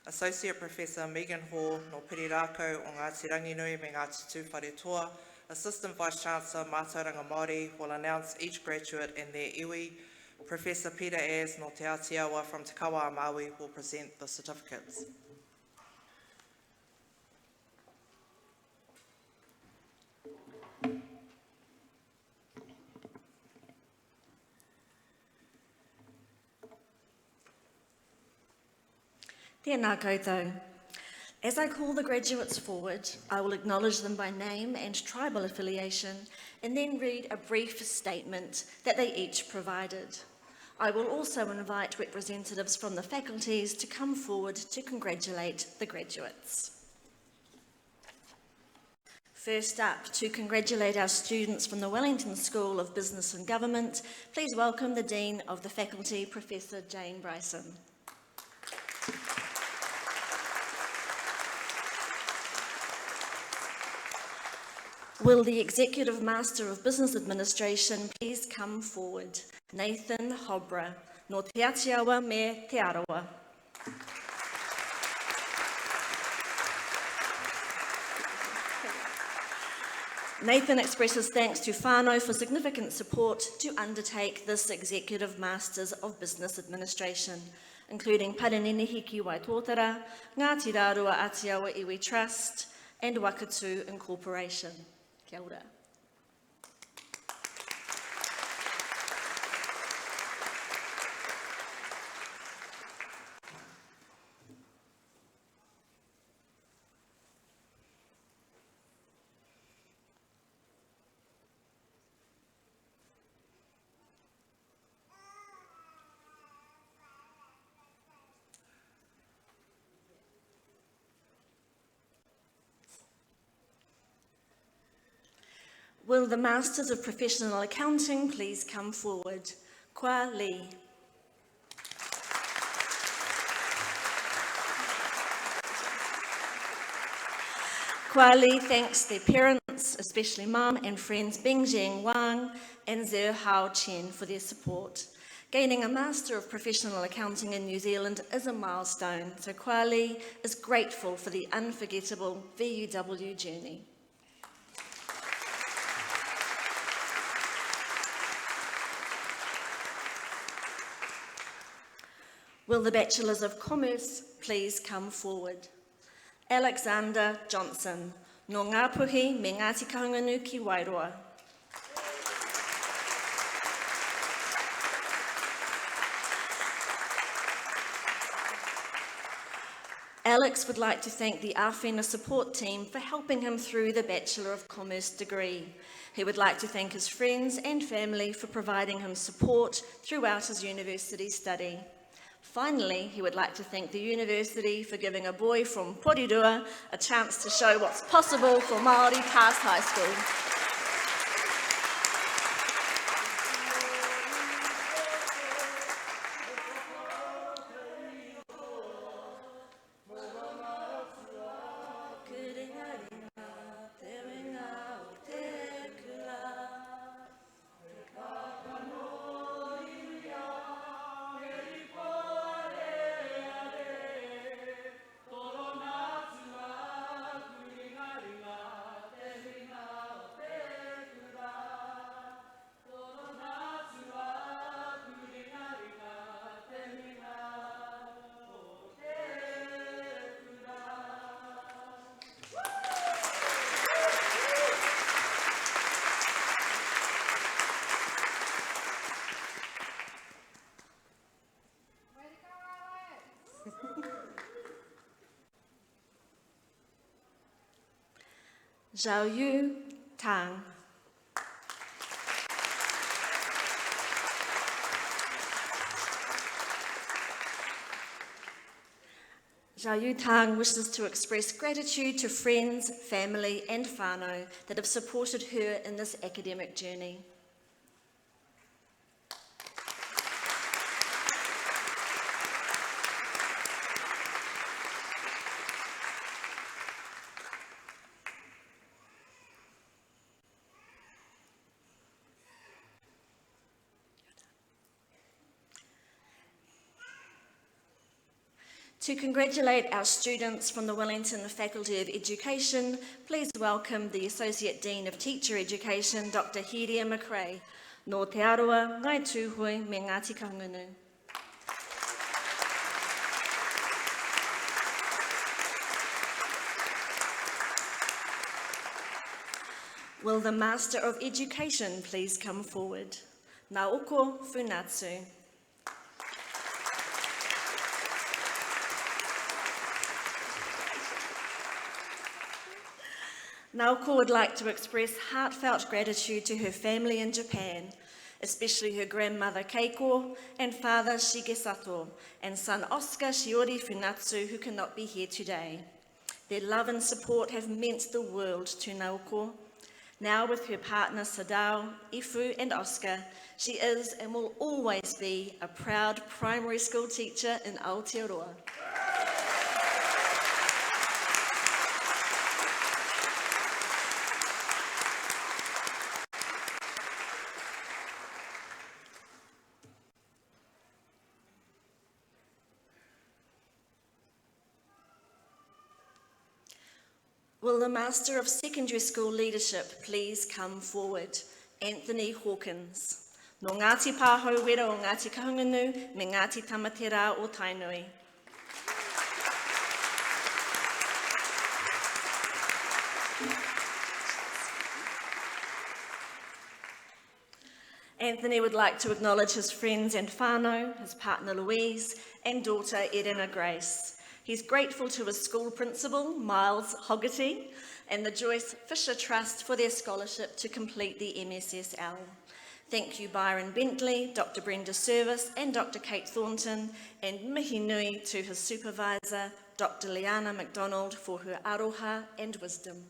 Associate Professor Megan Hall no Pirirako o Ngāti Ranginui me Ngāti Tūwharetoa, Assistant Vice Chancellor Mātauranga Māori will announce each graduate and their iwi. Professor Peter Ayres no Te Ātiawa from Te Kawa Maui will present the certificates. Tēnā koutou. As I call the graduates forward, I will acknowledge them by name and tribal affiliation and then read a brief statement that they each provided. I will also invite representatives from the faculties to come forward to congratulate the graduates. First up, to congratulate our students from the Wellington School of Business and Government, please welcome the Dean of the Faculty, Professor Jane Bryson. Will the Executive Master of Business Administration please come forward? Nathan Hobra, no Te Ātiawa me Te Arawa. Nathan expresses thanks to whānau for significant support to undertake this Executive Masters of Business Administration, including Paranini Hiki Waitotara, Ngāti Rārua Ātiawa Iwi Trust, and Wakatu Incorporation. Kia ora. Will the Masters of Professional Accounting please come forward? Kwa Lee. Kwa Lee thanks their parents, especially Mum and friends Bing Wang and Zer Hao Chen for their support. Gaining a Master of Professional Accounting in New Zealand is a milestone, so Kwa Lee is grateful for the unforgettable VUW journey. Will the Bachelors of Commerce please come forward? Alexander Johnson, no Ngāpuhi me Ngāti Kahunganu ki Wairoa. Alex would like to thank the Āwhina support team for helping him through the Bachelor of Commerce degree. He would like to thank his friends and family for providing him support throughout his university study. Finally, he would like to thank the university for giving a boy from Porirua a chance to show what's possible for Māori past high school. Zhao Yu Tang. Zhao Yu Tang wishes to express gratitude to friends, family and whānau that have supported her in this academic journey. To congratulate our students from the Wellington Faculty of Education, please welcome the Associate Dean of Teacher Education, Dr. Hiria McRae. Nō te aroa, ngai tūhoi me Ngāti Kahungunu. Will the Master of Education please come forward? Nā oko Funatsu. Naoko would like to express heartfelt gratitude to her family in Japan, especially her grandmother Keiko and father Shigesato and son Oscar Shiori Funatsu, who cannot be here today. Their love and support have meant the world to Naoko. Now with her partner Sadao, Ifu and Oscar, she is and will always be a proud primary school teacher in Aotearoa. Will the Master of Secondary School Leadership please come forward? Anthony Hawkins. Nō Ngāti Pāhau Wera o Ngāti Kahungunu, me Ngāti Tamatera o Tainui. Anthony would like to acknowledge his friends and whānau, his partner Louise, and daughter Irena Grace. He's grateful to his school principal, Miles Hoggerty, and the Joyce Fisher Trust for their scholarship to complete the MSSL. Thank you Byron Bentley, Dr. Brenda Service, and Dr. Kate Thornton, and mihi nui to his supervisor, Dr. Liana MacDonald, for her aroha and wisdom.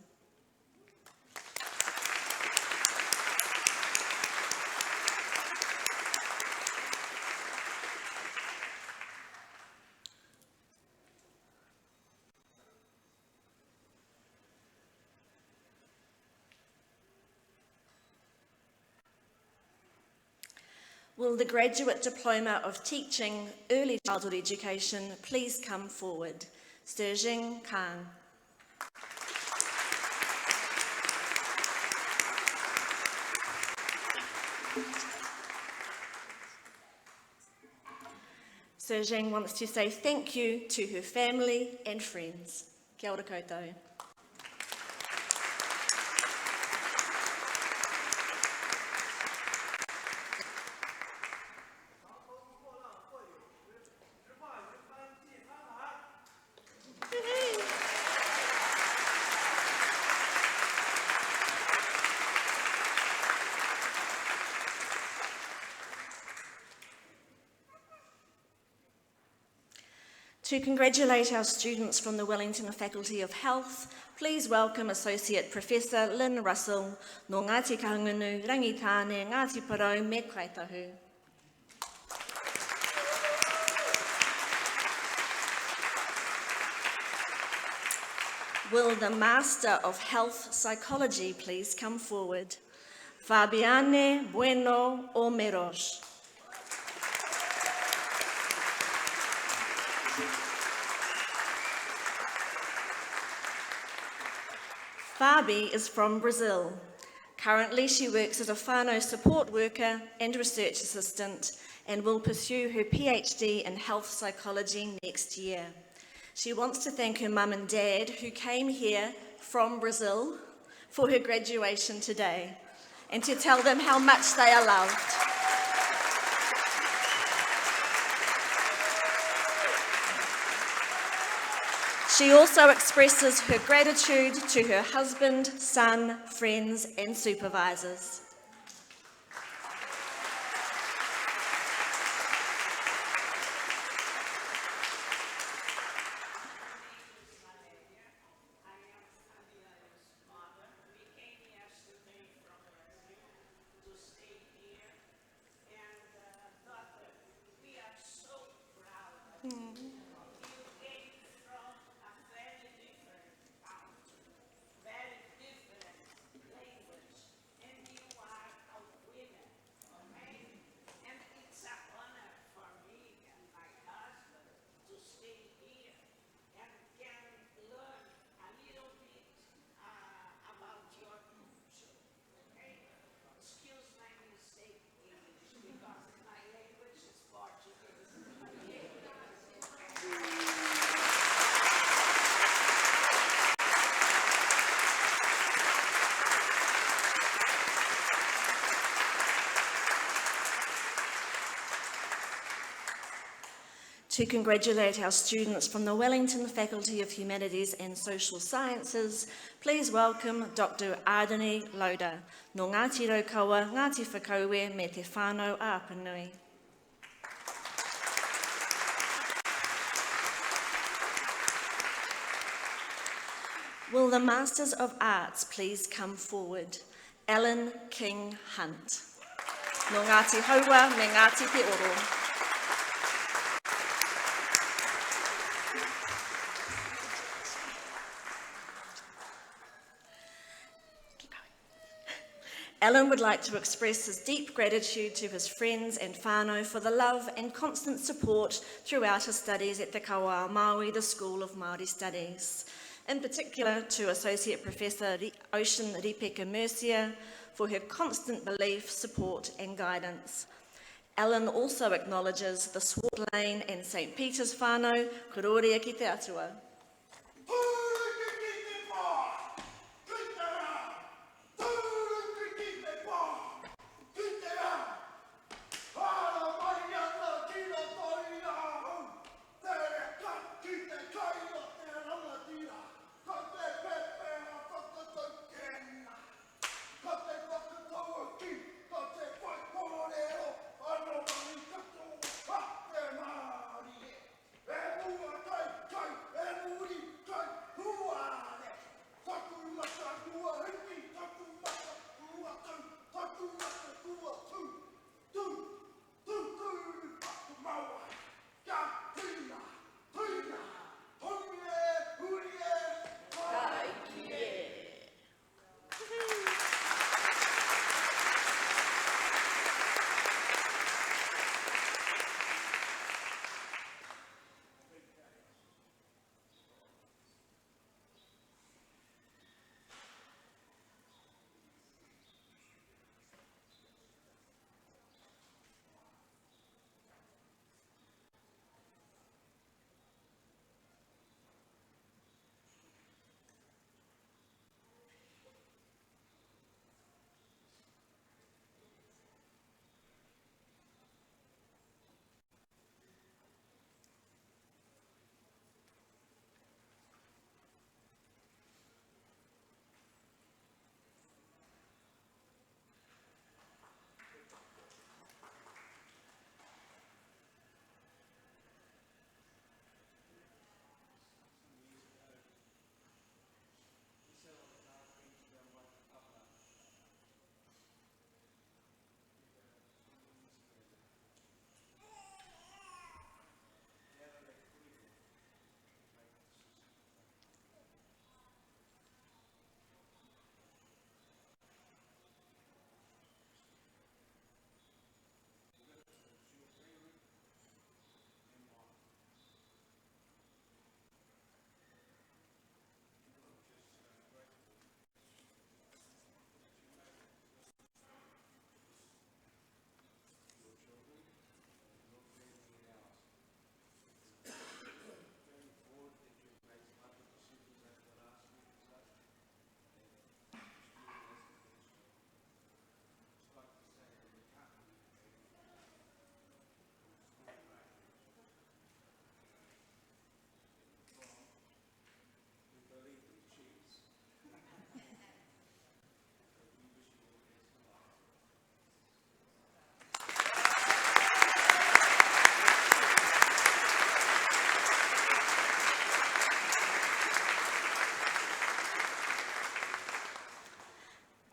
Will the Graduate Diploma of Teaching Early Childhood Education please come forward? Sturgeon Kang. Sturgeon wants to say thank you to her family and friends. Kia ora koutou. To congratulate our students from the Wellington Faculty of Health, please welcome Associate Professor Lynn Russell, Nō Ngāti Kahungunu, Rangitāne, Ngāti Porou, me Kaitahu. Will the Master of Health Psychology please come forward? Fabiane Bueno Omeros. Fabi is from Brazil. Currently, she works as a whānau support worker and research assistant and will pursue her PhD in health psychology next year. She wants to thank her mum and dad who came here from Brazil for her graduation today and to tell them how much they are loved. She also expresses her gratitude to her husband, son, friends and supervisors. To congratulate our students from the Wellington Faculty of Humanities and Social Sciences, please welcome Dr. Ardeni Lauda, no Ngāti Raukawa, Ngāti Whakaue me te whānau a Apanui. Will the Masters of Arts please come forward? Alan King Hunt, no Ngāti Haua me Ngāti Te Oro. Alan would like to express his deep gratitude to his friends and whānau for the love and constant support throughout his studies at the Kawa Māori, the School of Māori Studies. In particular to Associate Professor Ocean Ripeka Mercier for her constant belief, support and guidance. Alan also acknowledges the Swart Lane and St. Peter's whānau, Kuroria ki te atua.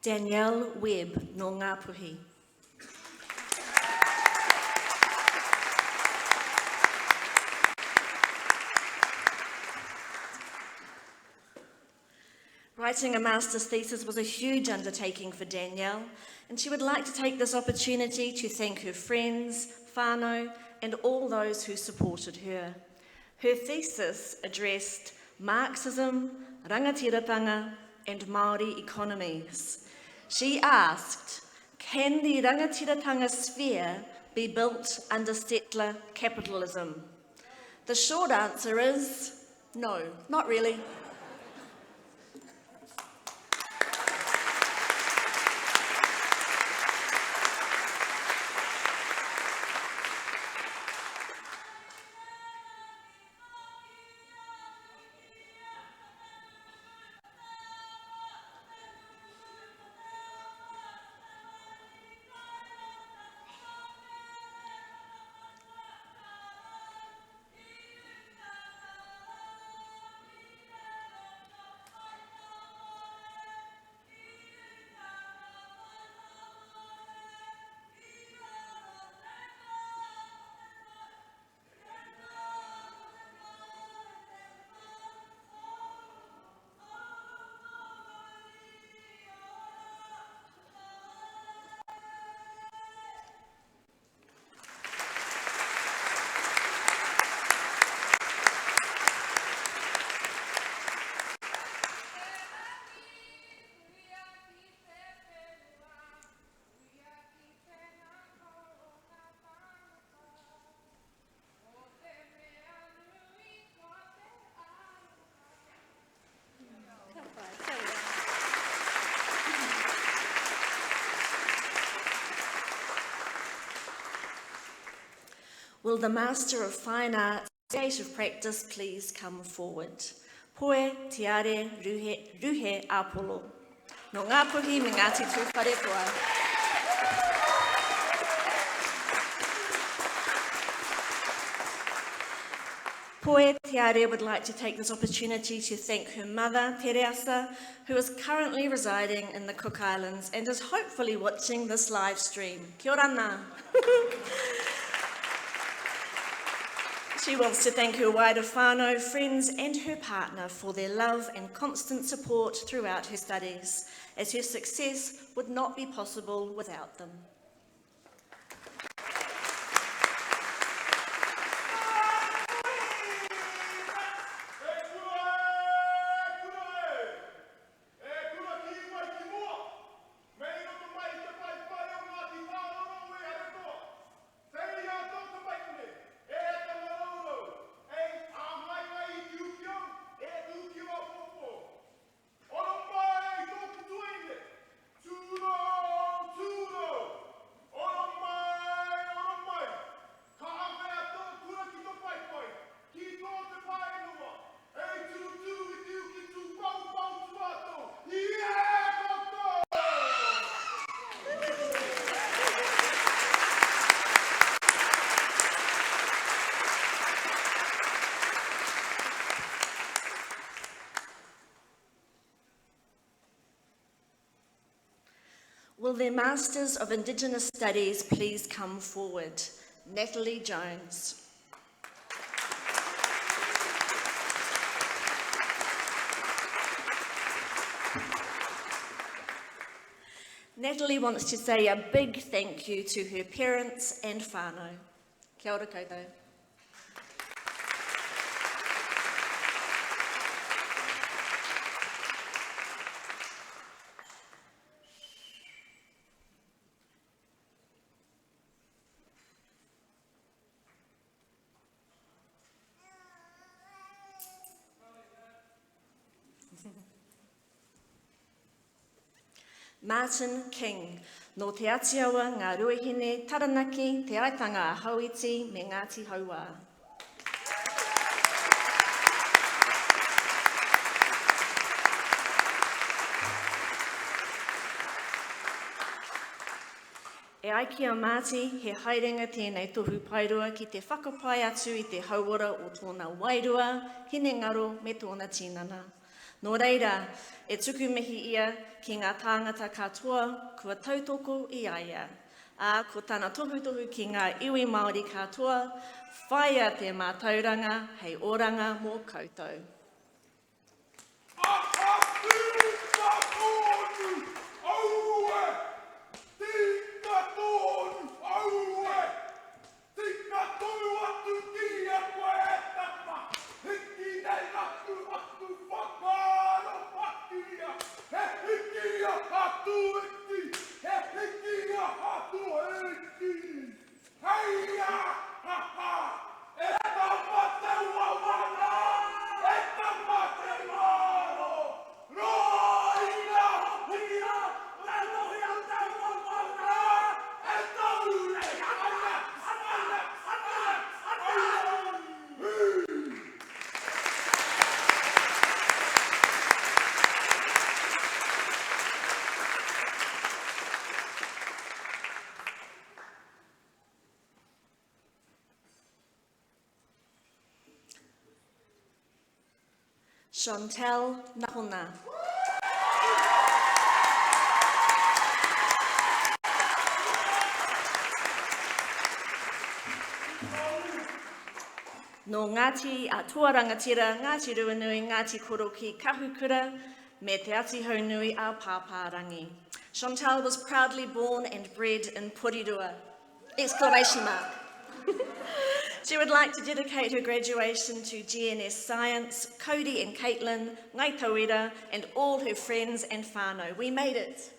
Danielle Webb no Ngāpuhi. Writing a master's thesis was a huge undertaking for Danielle, and she would like to take this opportunity to thank her friends, whānau, and all those who supported her. Her thesis addressed Marxism, rangatiratanga, and Māori economies. She asked, can the rangatiratanga sphere be built under settler capitalism? The short answer is no, not really. Will the Master of Fine Arts, State of Practice, please come forward? Poe tiare ruhe apolo. No Ngāpuhi me Ngāti Tūwharepoa. Poe Tiare would like to take this opportunity to thank her mother, Teresa, who is currently residing in the Cook Islands and is hopefully watching this live stream. Kia ora nā. She wants to thank her wider whānau, friends and her partner for their love and constant support throughout her studies, as her success would not be possible without them. Will the Masters of Indigenous Studies please come forward? Natalie Jones. Natalie wants to say a big thank you to her parents and whānau. Kia ora koutou. Martin King, no te atiawa ngā ruahine taranaki te aitanga a Hauiti me Ngāti Haua. E ai ki a Māti, he haerenga tēnei tohu pairua ki te whakapai atu i te hauora o tōna wairua, hine ngaro me tōna tinana. Nō reira, e tuku mihi ia ki ngā tāngata katoa kua tautoko i aia. Ā, ko tāna tohutohu ki ngā iwi Māori katoa, whaia te mātauranga hei oranga mō koutou. Chantel Nahona. No Ngāti Atua Rangatira, Ngāti Ruanui, Ngāti Koroki, Kahukura, me te ati haunui a Pāpārangi. Chantal was proudly born and bred in Porirua! Exclamation mark. She would like to dedicate her graduation to GNS Science, Cody and Caitlin, Ngai Tauira, and all her friends and whānau. We made it.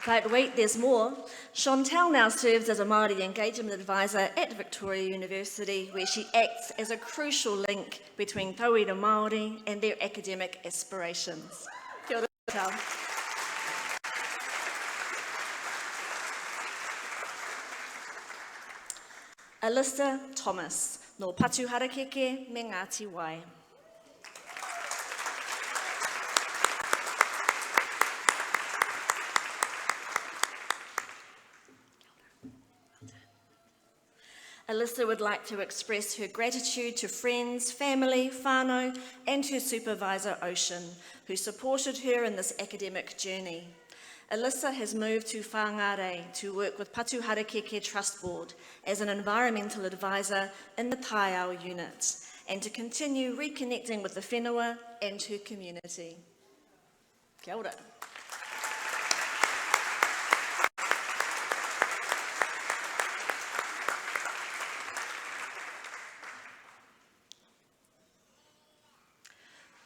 But wait, there's more. Chantel now serves as a Māori engagement advisor at Victoria University, where she acts as a crucial link between tauira Māori and their academic aspirations. Kia ora, Chantel. Alyssa Thomas, no Patu Harakeke me Ngāti Wai. Alyssa would like to express her gratitude to friends, family, whānau, and her supervisor, Ocean, who supported her in this academic journey. Alyssa has moved to Whangārei to work with Patu Harakeke Trust Board as an environmental advisor in the Taiao unit, and to continue reconnecting with the whenua and her community. Kia ora.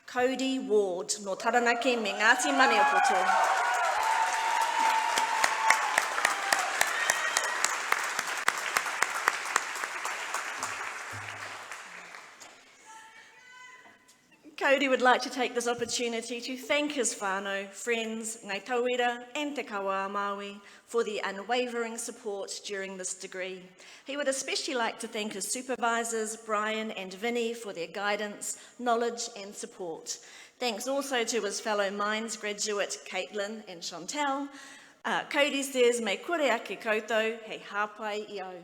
Cody Ward, no Taranaki me Ngāti Maniapoto. Cody would like to take this opportunity to thank his whānau, friends, Ngai Tauira and Te Kawa Māui for the unwavering support during this degree. He would especially like to thank his supervisors, Brian and Vinny, for their guidance, knowledge and support. Thanks also to his fellow Mines graduate, Caitlin and Chantel. Cody says, me kore ake koutou, hei hāpai i au.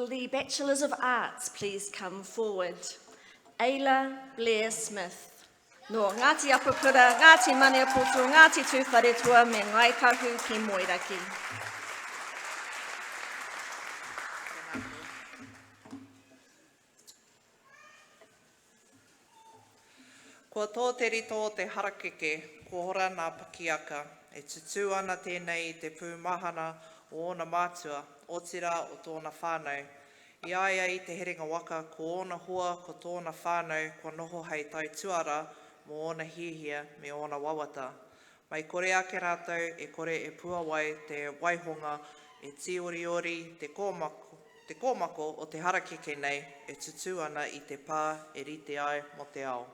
Will the Bachelors of Arts please come forward? Ayla Blair Smith. No Ngāti Apapura, Ngāti Maniapoto, Ngāti Tūwharetua me Ngai Kahu ki Moiraki. Kua tō te rito o te harakeke, ko hora nā pakiaka, e tutu ana tēnei i te pūmahana o ōna mātua, o tira o tōna whānau. I aia i te heringa waka, ko ōna hoa, ko tōna whānau, ko noho hei tai tuara, mo ōna hihia me ōna wawata. Mai kore ake rātou, e kore e pua wai te waihonga, e tioriori, te kōmako o te harakeke nei, e tutu ana i te pā, e rite ai mo te ao.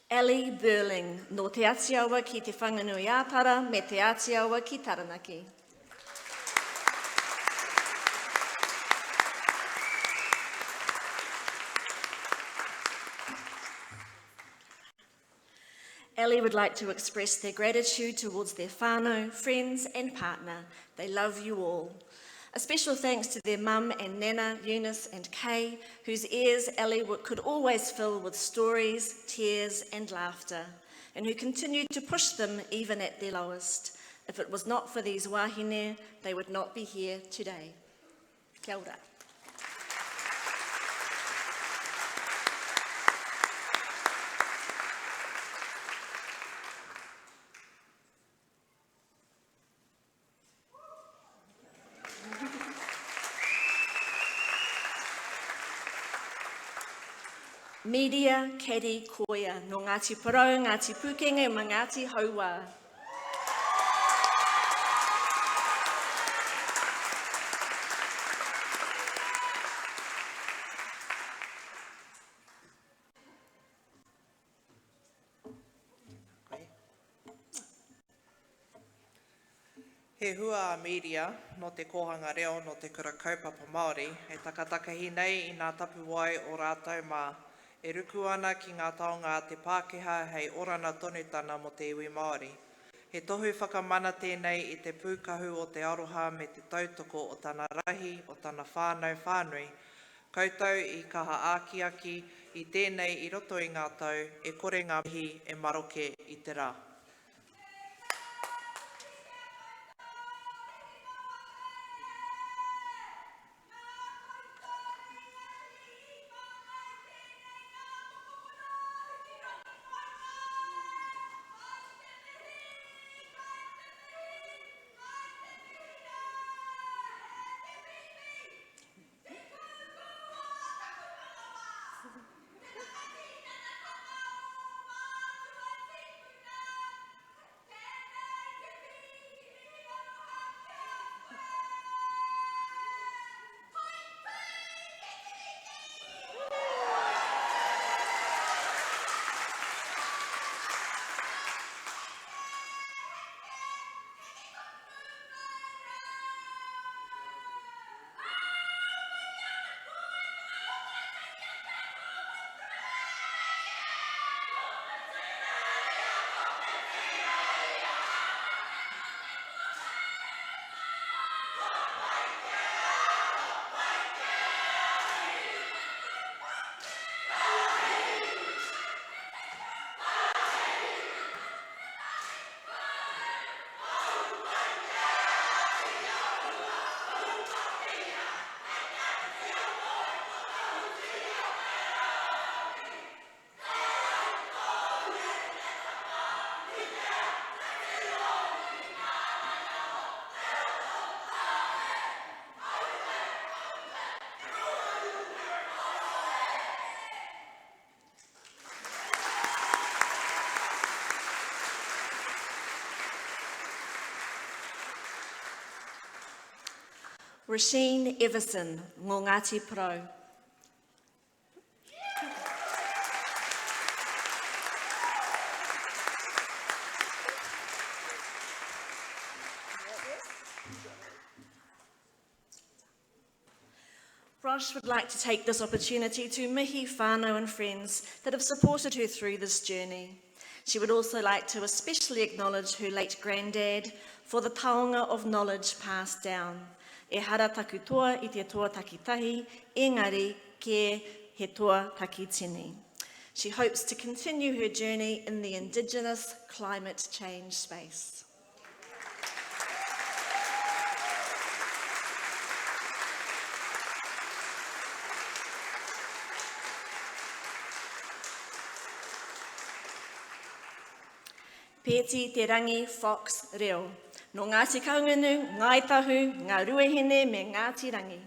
Ellie Burling, no te atiawa ki te whanganui āpara me te atiawa ki Taranaki. Ellie would like to express their gratitude towards their whānau, friends and partner. They love you all. A special thanks to their mum and nana, Eunice and Kay, whose ears Ellie could always fill with stories, tears and laughter, and who continued to push them even at their lowest. If it was not for these wahine, they would not be here today. Kia ora. Media Keri Koia, no Ngāti Porou, Ngāti Pūkenga, ma Ngāti Haua. He hua a media no te kohanga reo no te kura kaupapa Māori, e takatakahi nei i nā tapu wai o rātou mā. E ruku ana ki ngā taonga te Pākehā hei orana tonutana mo te iwi Māori. He tohu whakamana tēnei i te pūkahu o te aroha me te tautoko o tana rahi o tana whānau whānui. Koutou i kaha ākiaki i tēnei i roto i ngā tau, e kore ngā mihi e maroke i te rā. Rasheen Everson, ngō Ngāti Porou. Rosh would like to take this opportunity to mihi whānau and friends that have supported her through this journey. She would also like to especially acknowledge her late granddad for the taonga of knowledge passed down. E hara taku toa I te toa takitahi, engari ke he toa takitini. She hopes to continue her journey in the Indigenous climate change space. Pēti te rangi Fox Reo. No Ngāti Kaungunu, Ngāi Tahu, Ngā Ruahine me Ngāti Rangi.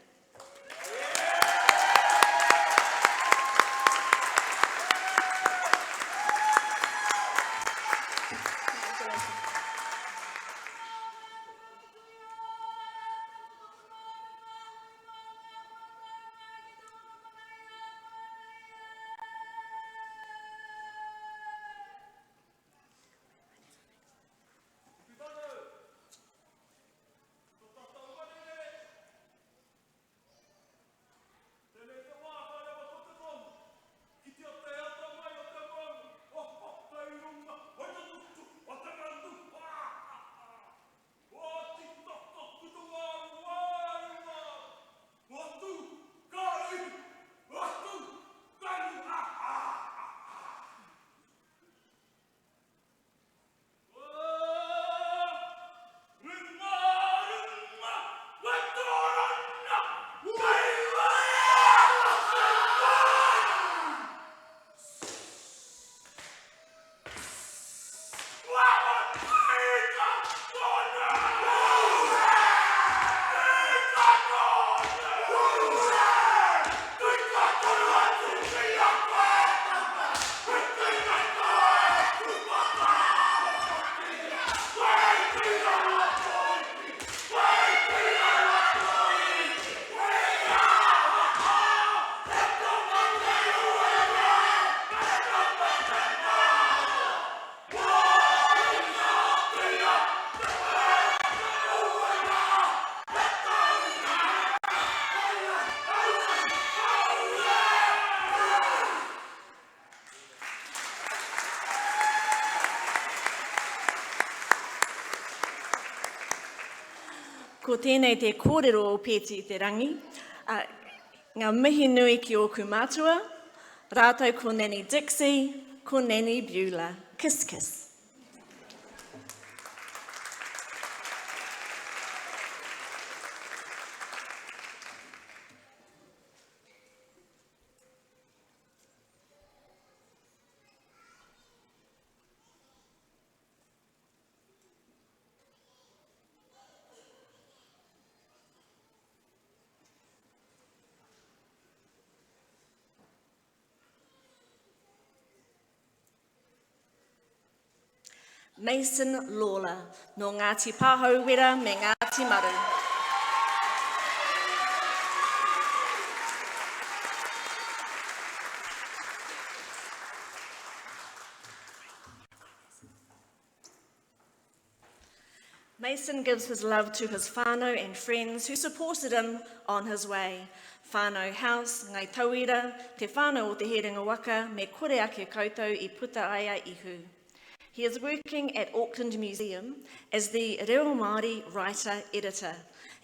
Ko tēnei te kōrero o Pēti te rangi, ngā mihi nui ki o kumātua, rātou ko Nani Dixie, ko Nani Beulah. Kiss, kiss. Mason Lawler, no Ngāti Pāhauwera me Ngāti Maru. Mason gives his love to his whānau and friends who supported him on his way. Whānau House, Ngai Tauira, te whānau o te Herenga Waka, me kore ake koutou I puta aia ihu. He is working at Auckland Museum as the Reo Māori writer-editor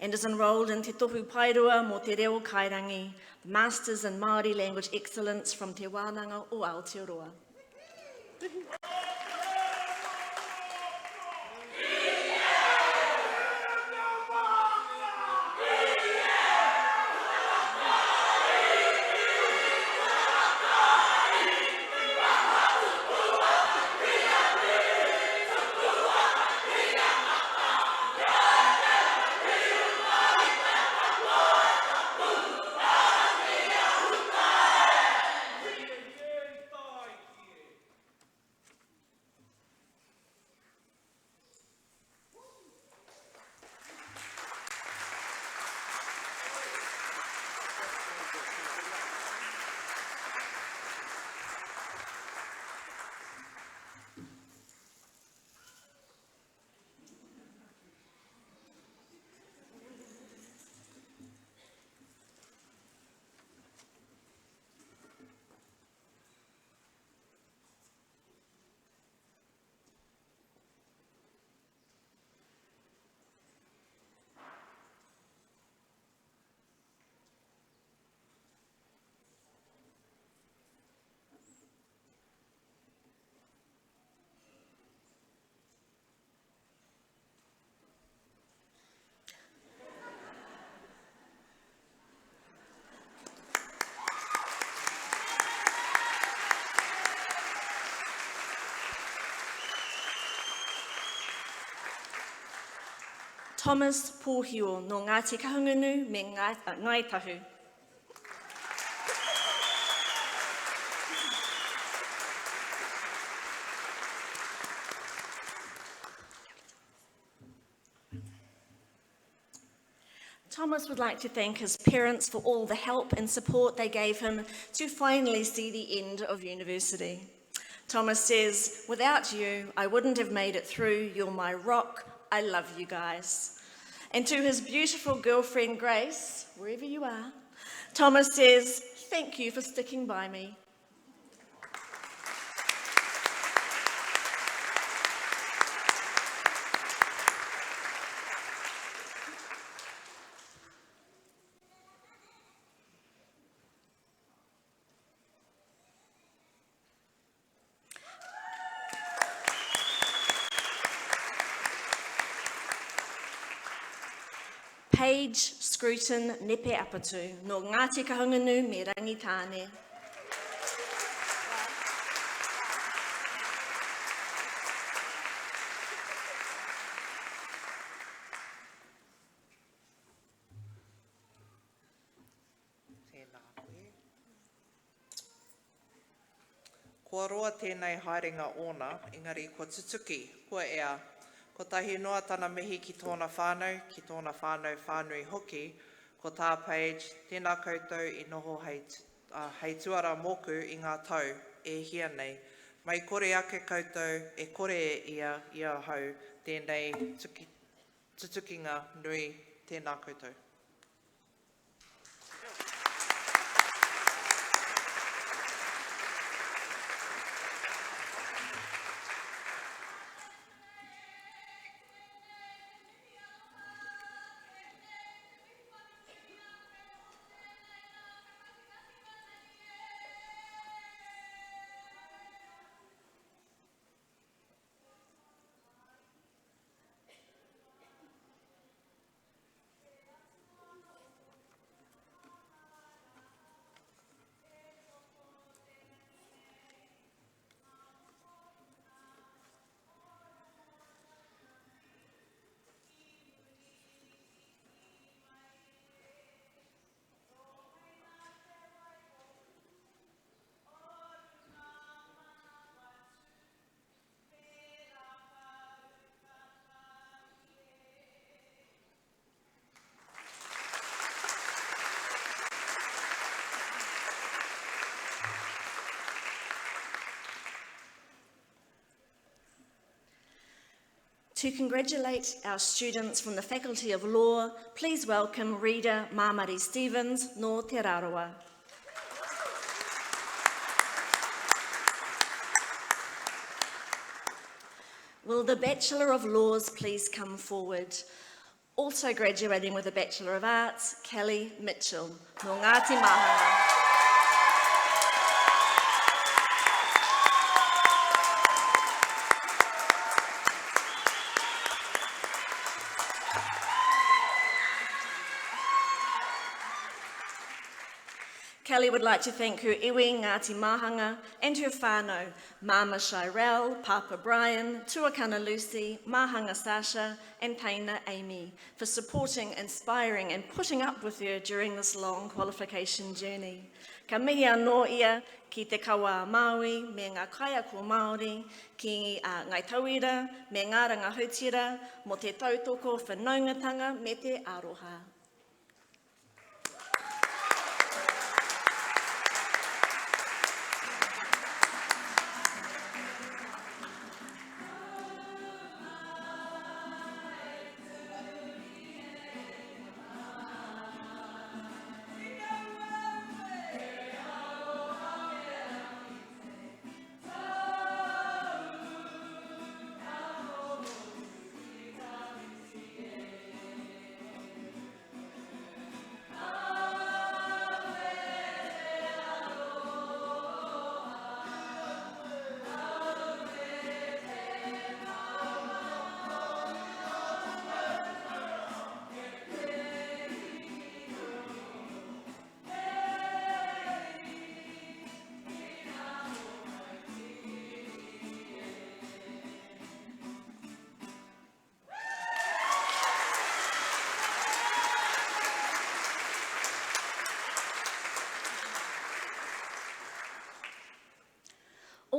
and is enrolled in Te Tohu Pairua mō Te Reo Kairangi, Masters in Māori Language Excellence from Te Wānanga o Aotearoa. Thomas Pōhio no Ngāti Kahungunu me Ngaitahu. Thomas would like to thank his parents for all the help and support they gave him to finally see the end of university. Thomas says, "Without you, I wouldn't have made it through. You're my rock. I love you guys." And to his beautiful girlfriend, Grace, wherever you are, Thomas says, "Thank you for sticking by me." Paige Scruton Nepe Apatu no Ngāti Kahungunu me Rangitāne. Tēnā koe. Kua roa tēnei haerenga ōna, engari kua tutuki, kua ea, ko tahi noa tana mihi ki tōna whānau, ki tōna whānau whānui hoki, ko tā Paige, tēnā koutou I noho hei tuara moku I ngā tau e hia nei. Mai kore ake koutou e kore e ia hau tēnei tutukinga nui tēnā koutou. To congratulate our students from the Faculty of Law, please welcome Reader Mamari Stevens no Te Raroa. Will the Bachelor of Laws please come forward? Also graduating with a Bachelor of Arts, Kelly Mitchell no Ngāti Mahanga. Kelly would like to thank her iwi Ngāti Mahanga and her whānau, Mama Shirel, Papa Brian, Tuakana Lucy, Mahanga Sasha and Taina Amy for supporting, inspiring and putting up with her during this long qualification journey. Ka mihi anō ia ki te kawa Māui me ngā kaiako Māori, ki ngai tauira me ngā rangahautira, mo te tautoko whanaungatanga me te aroha.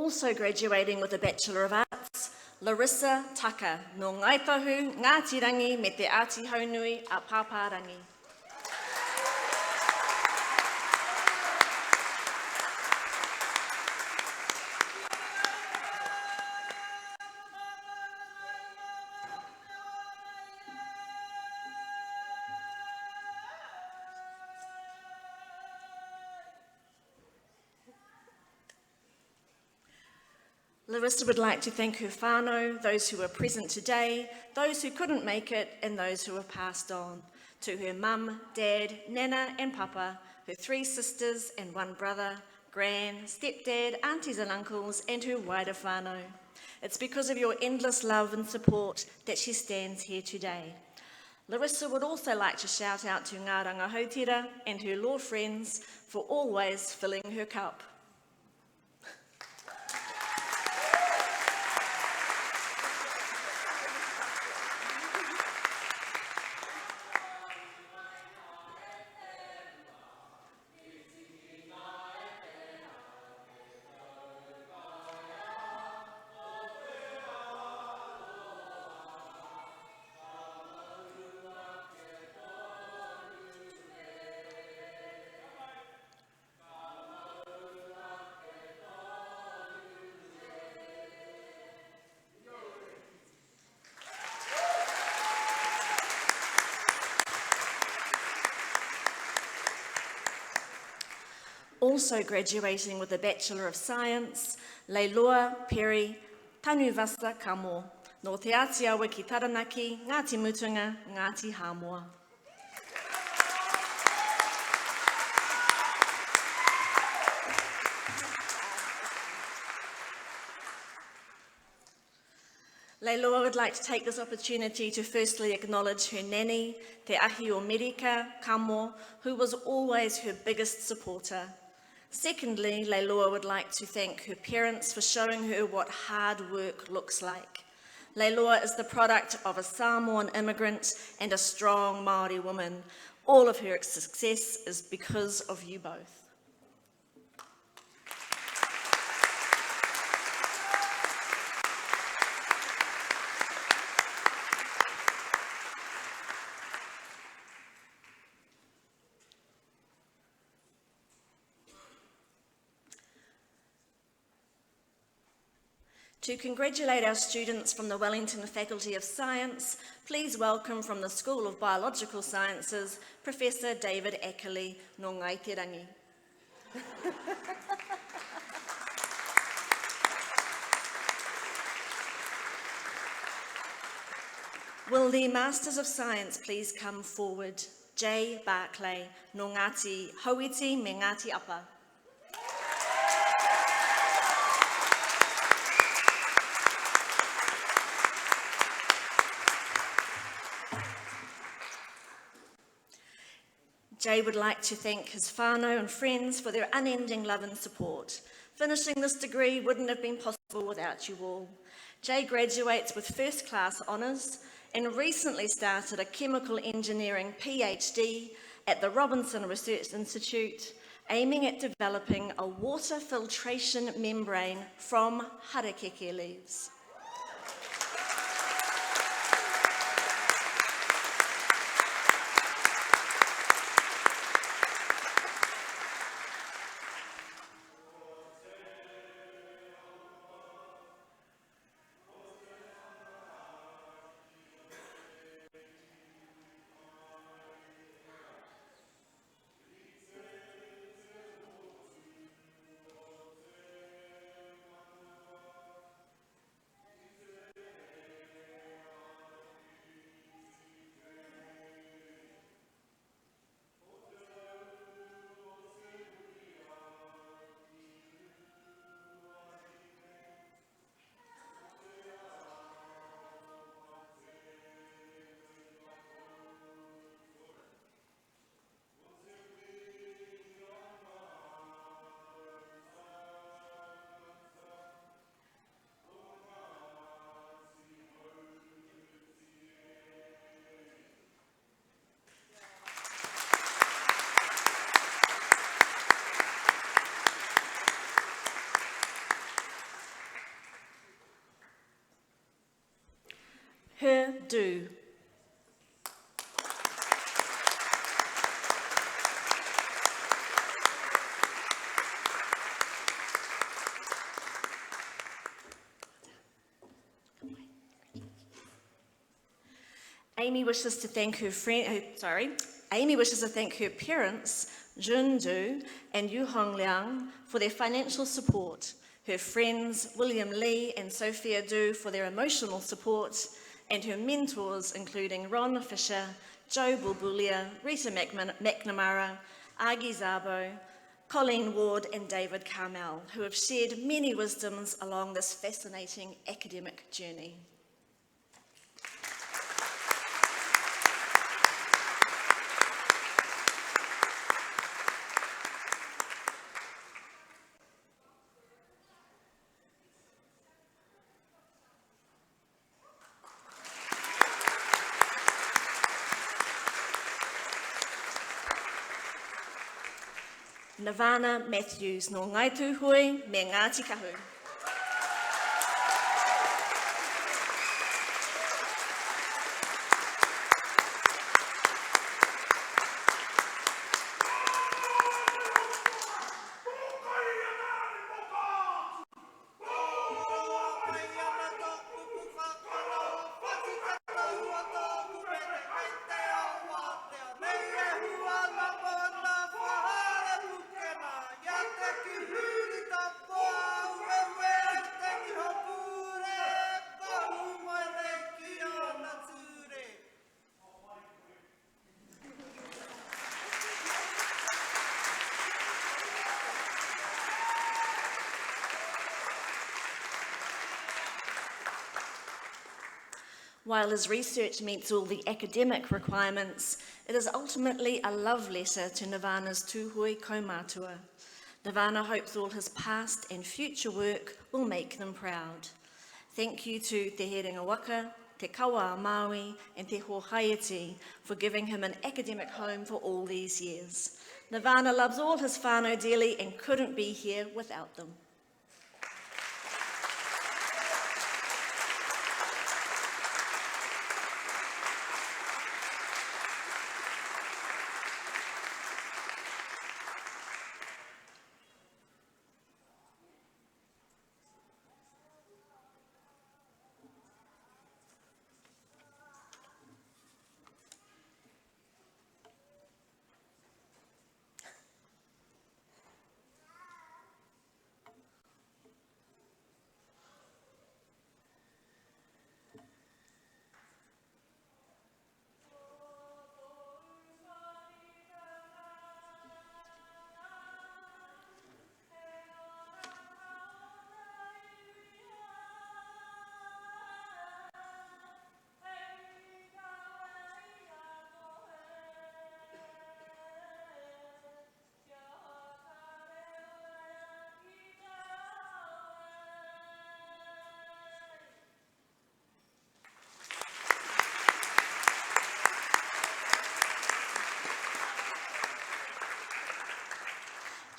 Also graduating with a Bachelor of Arts, Larissa Taka, no Ngaitahu, Ngātirangi me te Āti Haunui a Pāpārangi. Larissa would like to thank her whānau, those who are present today, those who couldn't make it, and those who have passed on. To her mum, dad, nana and papa, her 3 sisters and 1 brother, gran, stepdad, aunties and uncles, and her wider whānau. It's because of your endless love and support that she stands here today. Larissa would also like to shout out to Ngā Rangahautira and her law friends for always filling her cup. Also graduating with a Bachelor of Science, Leiloa Peri Tanuvasa Kamo, no Te Ātiawa ki Taranaki, Ngāti Mutunga, Ngāti Hāmoa. Leiloa would like to take this opportunity to firstly acknowledge her nanny, Te Ahi o Merika, Kamo, who was always her biggest supporter. Secondly, Leiloa would like to thank her parents for showing her what hard work looks like. Leiloa is the product of a Samoan immigrant and a strong Māori woman. All of her success is because of you both. To congratulate our students from the Wellington Faculty of Science, please welcome from the School of Biological Sciences, Professor David Ackerley no Ngaiterangi. Will the Masters of Science please come forward? J. Barclay no Ngāti Hauiti me Ngāti Apa. Jay would like to thank his whānau and friends for their unending love and support. Finishing this degree wouldn't have been possible without you all. Jay graduates with first-class honours and recently started a chemical engineering PhD at the Robinson Research Institute, aiming at developing a water filtration membrane from harakeke leaves. Du. Amy wishes to thank her parents, Jun Du and Yu Hong Liang, for their financial support, her friends, William Lee and Sophia Du, for their emotional support, and her mentors, including Ron Fisher, Joe Bulbulia, Rita McNamara, Agi Zabo, Colleen Ward and David Carmel, who have shared many wisdoms along this fascinating academic journey. Nirvana Matthews, no ngai tūhui me Ngāti Kahu. While his research meets all the academic requirements, it is ultimately a love letter to Nirvana's tūhui kaumātua. Nirvana hopes all his past and future work will make them proud. Thank you to Te Herenga Waka, Te Kawa Maui and Te Hōhaiati for giving him an academic home for all these years. Nirvana loves all his whānau dearly and couldn't be here without them.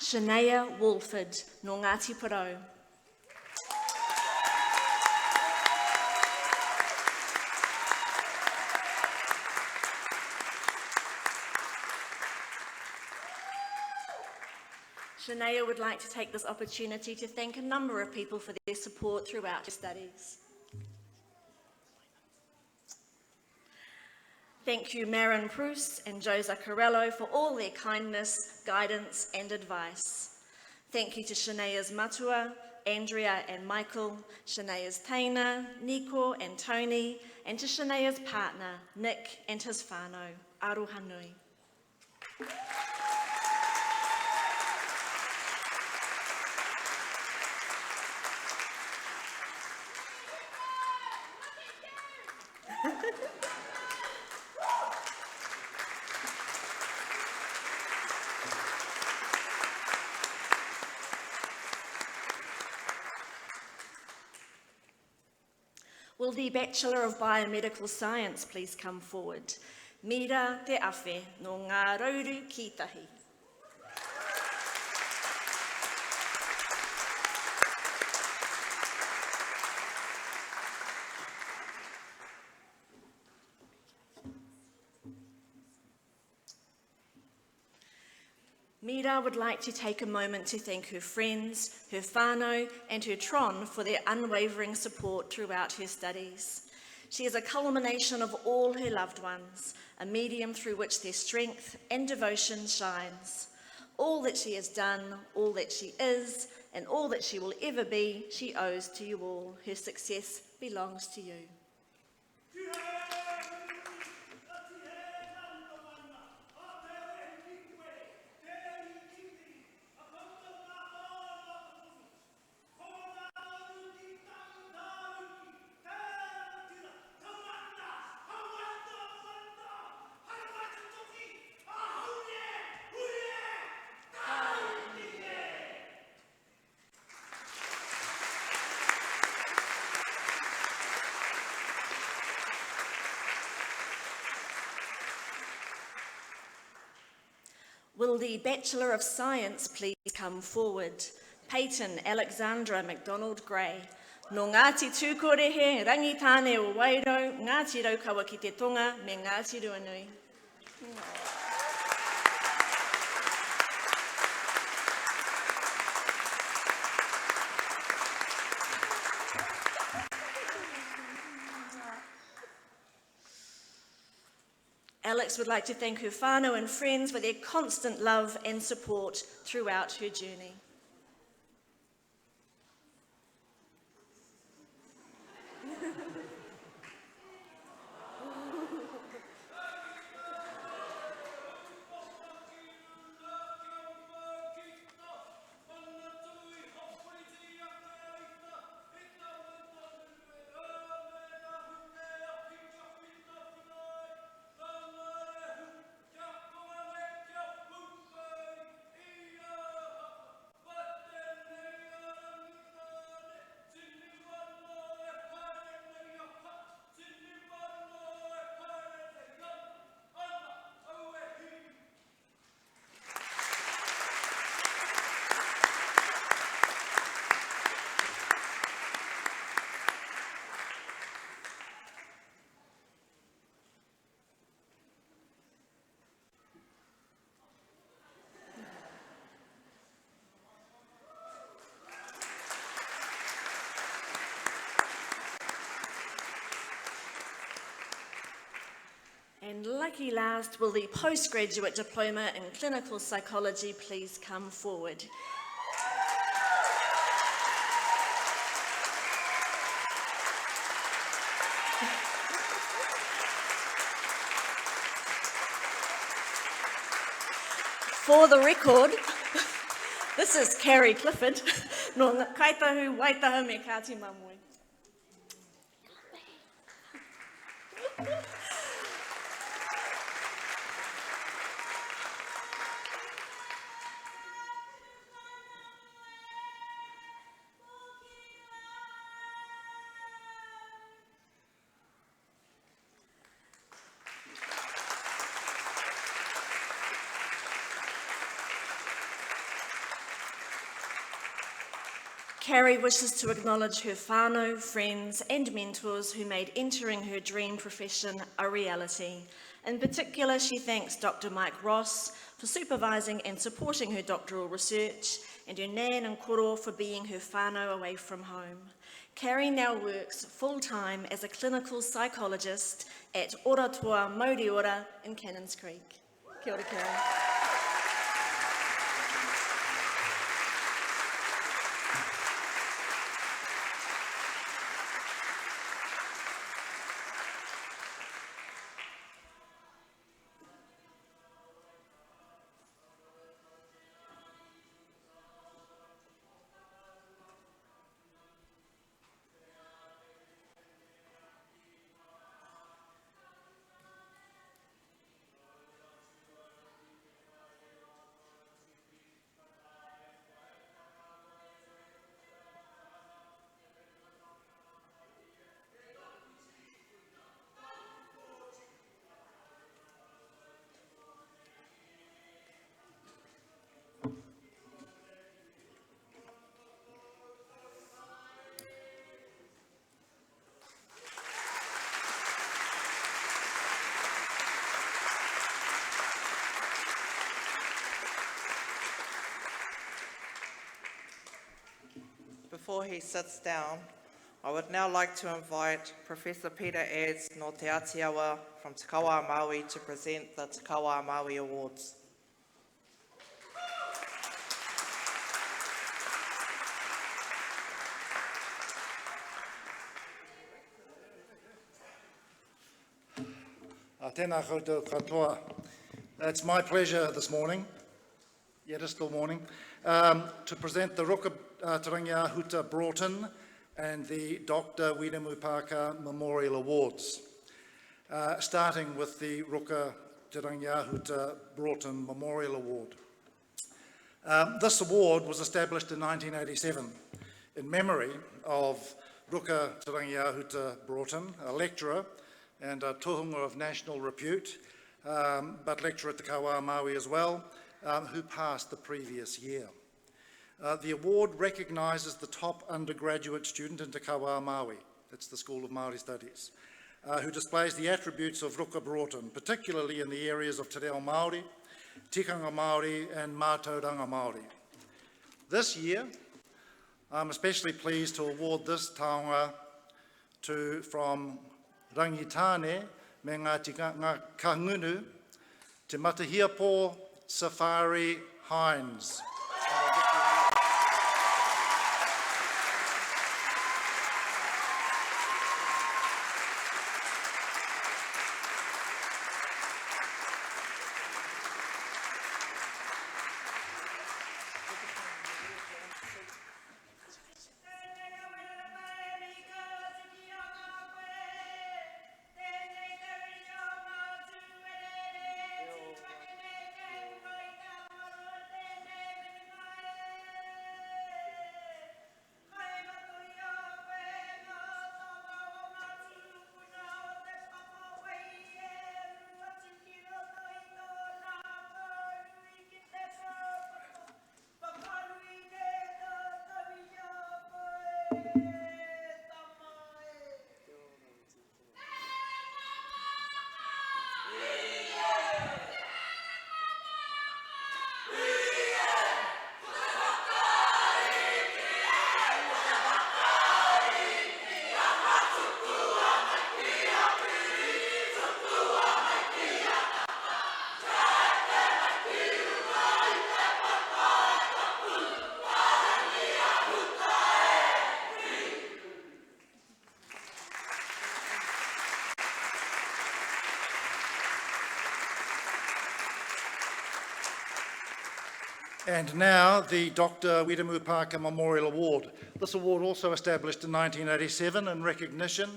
Shania Wolford, no Ngāti Porou. Shania would like to take this opportunity to thank a number of people for their support throughout her studies. Thank you, Marin Proust and Joe Zaccarello, for all their kindness, guidance, and advice. Thank you to Shania's matua, Andrea and Michael, Shania's taina, Nico and Tony, and to Shania's partner, Nick, and his whānau, Aroha Nui. Will the Bachelor of Biomedical Science please come forward? Mira te awhi no ngā rauru kītahi. Mira would like to take a moment to thank her friends, her whānau and her tron for their unwavering support throughout her studies. She is a culmination of all her loved ones, a medium through which their strength and devotion shines. All that she has done, all that she is, and all that she will ever be, she owes to you all. Her success belongs to you. Will the Bachelor of Science please come forward? Peyton Alexandra McDonald Gray. No Ngāti tūkorehe, rangitāne o Wairau, Ngāti Raukawa ki te tonga, me Ngāti Ruanui. Alex would like to thank her whānau and friends for their constant love and support throughout her journey. And lucky last, will the postgraduate diploma in clinical psychology please come forward? For the record, this is Carrie Clifford. No kaitahu waitahu me kāti mamui. Carrie wishes to acknowledge her whānau, friends and mentors who made entering her dream profession a reality. In particular, she thanks Dr. Mike Ross for supervising and supporting her doctoral research, and her nan and koro for being her whānau away from home. Carrie now works full-time as a clinical psychologist at Ora Toa Mauri Ora in Cannons Creek. Kia ora, Carrie. before he sits down, I would now like to invite Professor Peter Adds no Te Atiawa from Te Kawa Maui to present the Te Kawa Maui Awards. Tēnā koutou katoa. It's my pleasure this morning, yet it's still morning, to present the Ruka Tarangia Huta Broughton and the Dr. Wiremu Parker Memorial Awards. Starting with the Ruka Tarangia Huta Broughton Memorial Award. This award was established in 1987 in memory of Ruka Tarangia Huta Broughton, a lecturer and a tohunga of national repute, but lecturer at Te Kawa Maui as well, who passed the previous year. The award recognises the top undergraduate student in Te Kawa Maui, that's the School of Māori Studies, who displays the attributes of Ruka Broughton, particularly in the areas of Te Reo Māori, tikanga Māori and mātauranga Māori. This year, I'm especially pleased to award this taonga from Rangitāne me ngā tikanga kangunu, Te Matahiapo Safari Hines. And now the Dr. Wiremu Parker Memorial Award. This award also established in 1987 in recognition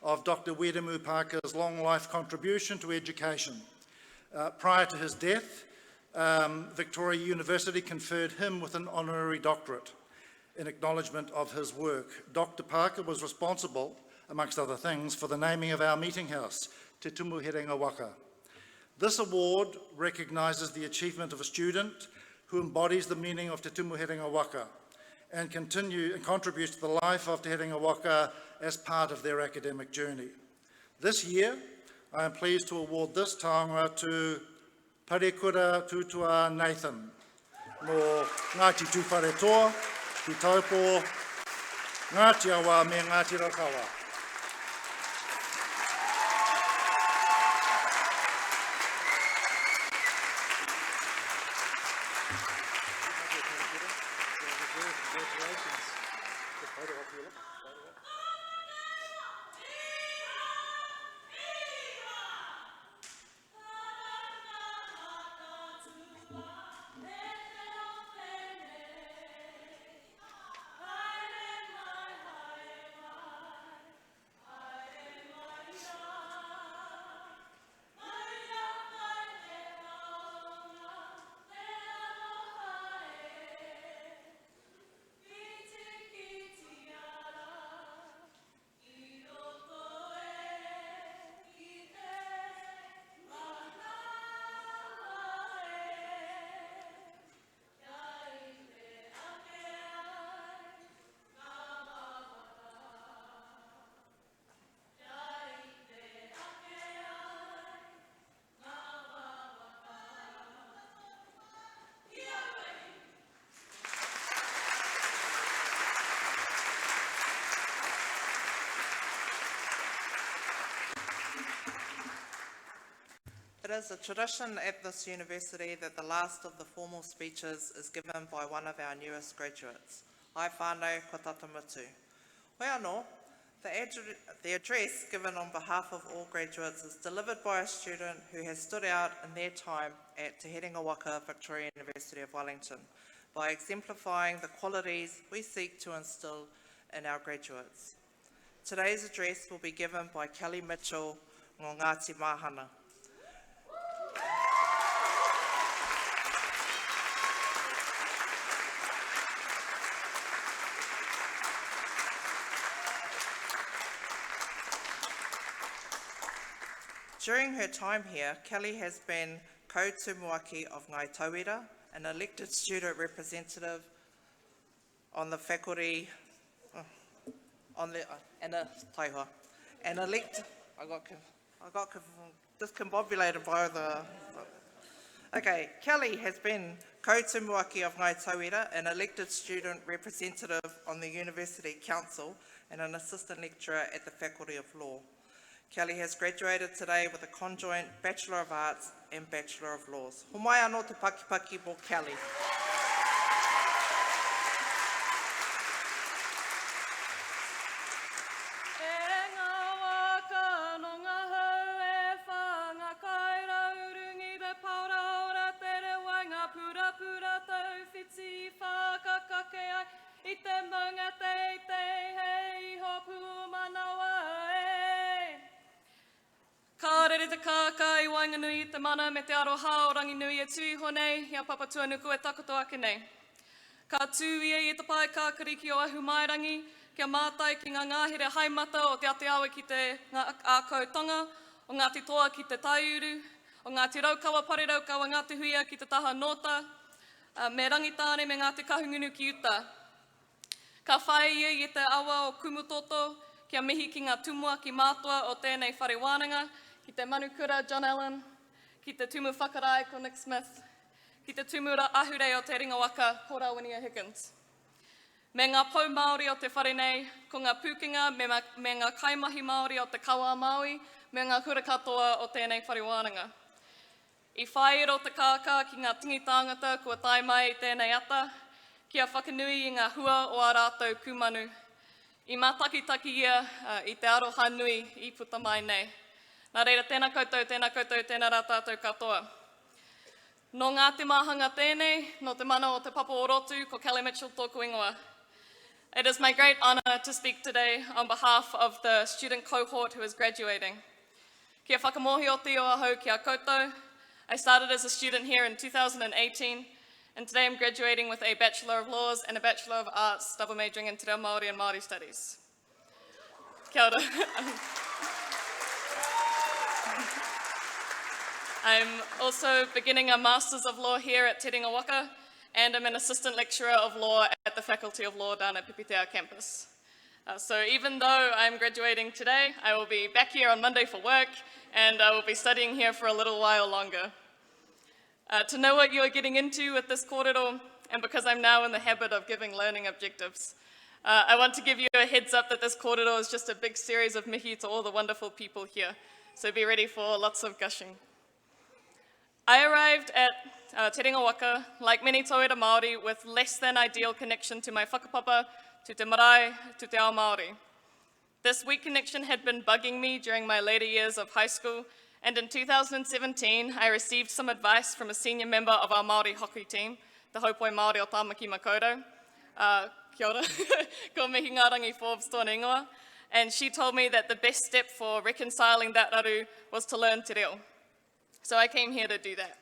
of Dr. Wiremu Parker's long life contribution to education. Prior to his death, Victoria University conferred him with an honorary doctorate in acknowledgement of his work. Dr. Parker was responsible, amongst other things, for the naming of our meeting house, Te Tumu Herenga Waka. This award recognises the achievement of a student who embodies the meaning of Te Tumu Herenga Waka and contributes to the life of Te Herenga Waka as part of their academic journey. This year, I am pleased to award this taonga to Parekura Tutua Nathan, no Ngāti Tūwhare Toa, Te Taupo, Ngāti Awa me Ngāti Rakawa. is a tradition at this university that the last of the formal speeches is given by one of our newest graduates. Ai whānau ko tata mutu. Hoi anō, the address given on behalf of all graduates is delivered by a student who has stood out in their time at Te Herenga Waka, Victoria University of Wellington, by exemplifying the qualities we seek to instill in our graduates. Today's address will be given by Kelly Mitchell ngō Ngāti Mahana. During her time here, Kelly has been ko-tumuaki of Ngāi Tauira, an elected student representative on the faculty, discombobulated by the. Okay, Kelly has been ko-tumuaki of Ngāi Tauira, an elected student representative on the University Council, and an assistant lecturer at the Faculty of Law. Kelly has graduated today with a conjoint Bachelor of Arts and Bachelor of Laws. Humai anō te pakipaki mo Kelly. Ka rere te kāka I wainganui te mana me te aroha o rangi nui e tui honei, ia papatua nuku e takoto ake nei. Ka tūia I te pai kākariki o ahu mairangi, kia mātai ki ngā ngāhere haimata o te ate awa ki te ākautonga, o Ngāti Toa ki te Taiuru, o Ngāti Raukawa, Pare Raukawa, Ngāti Huia ki te Taha Nota, me Rangitāne me Ngāti Kahungunu ki Uta. Ka whai I te awa o Kumutoto, kia mihi ki ngā tumua ki mātua o tēnei whare wānanga, ki te manukura John Allen, ki te tumu whakarai ko Nick Smith, ki te tumura ahure o te ringa waka ko Rawenia Higgins. Me ngā pau Māori o te whare nei, ko ngā pūkinga me ngā kaimahi Māori o te kawa Maui, me ngā hura katoa o tēnei whare wānanga. I whaero te kāka ki ngā tingi tāngata kua tai mai I tēnei ata, kia whakanui I ngā hua o a rātou kumanu. I mātakitaki ia I te aroha nui I puta mai nei. Nā reira, tēnā koutou, tēnā rā tātou katoa. No ngā te mahanga tēnei, no te mana o te papa o rotu, ko Kelly Mitchell tōku ingoa. It is my great honour to speak today on behalf of the student cohort who is graduating. Kia whakamohi o te o ahau ki a koutou. I started as a student here in 2018, and today I'm graduating with a Bachelor of Laws and a Bachelor of Arts, double majoring in Te Reo Māori and Māori Studies. Kia ora. I'm also beginning a Masters of Law here at Te Ringa Waka, and I'm an Assistant Lecturer of Law at the Faculty of Law down at Pipitea Campus. So even though I'm graduating today, I will be back here on Monday for work, and I will be studying here for a little while longer. To know what you are getting into with this kōrero, and because I'm now in the habit of giving learning objectives, I want to give you a heads up that this kōrero is just a big series of mihi to all the wonderful people here. So be ready for lots of gushing. I arrived at Te Ringa Waka, like many tauira Māori, with less than ideal connection to my whakapapa, to te marae, to te ao Māori. This weak connection had been bugging me during my later years of high school, and in 2017, I received some advice from a senior member of our Māori hockey team, the Haupoi Māori o Tāmaki Makaurau. Kia ora, ko mihi ngā rangi Forbes tōna ingoa, and she told me that the best step for reconciling that raru was to learn te reo. So I came here to do that.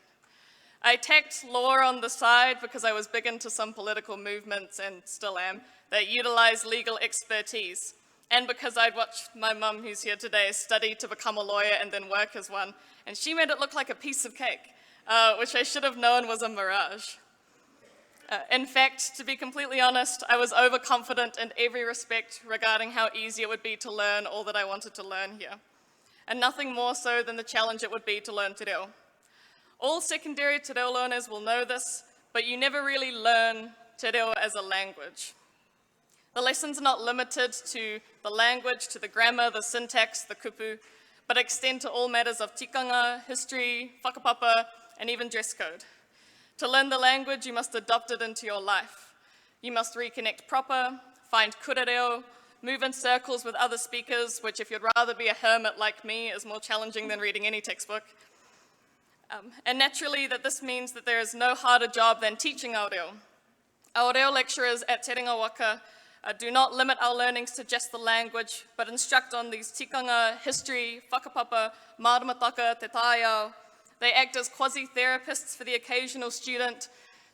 I tacked law on the side because I was big into some political movements, and still am, that utilize legal expertise. And because I'd watched my mum, who's here today, study to become a lawyer and then work as one, and she made it look like a piece of cake, which I should have known was a mirage. In fact, to be completely honest, I was overconfident in every respect regarding how easy it would be to learn all that I wanted to learn here. And nothing more so than the challenge it would be to learn te reo. All secondary te reo learners will know this, but you never really learn te reo as a language. The lessons are not limited to the language, to the grammar, the syntax, the kupu, but extend to all matters of tikanga, history, whakapapa, and even dress code. To learn the language, you must adopt it into your life. You must reconnect proper, find kurereo, move in circles with other speakers, which if you'd rather be a hermit like me is more challenging than reading any textbook. And naturally that this means that there is no harder job than teaching aoreo. Aoreo lecturers at Te Ringa Waka do not limit our learnings to just the language, but instruct on these tikanga, history, whakapapa, māramataka, te tāiao. They act as quasi-therapists for the occasional student,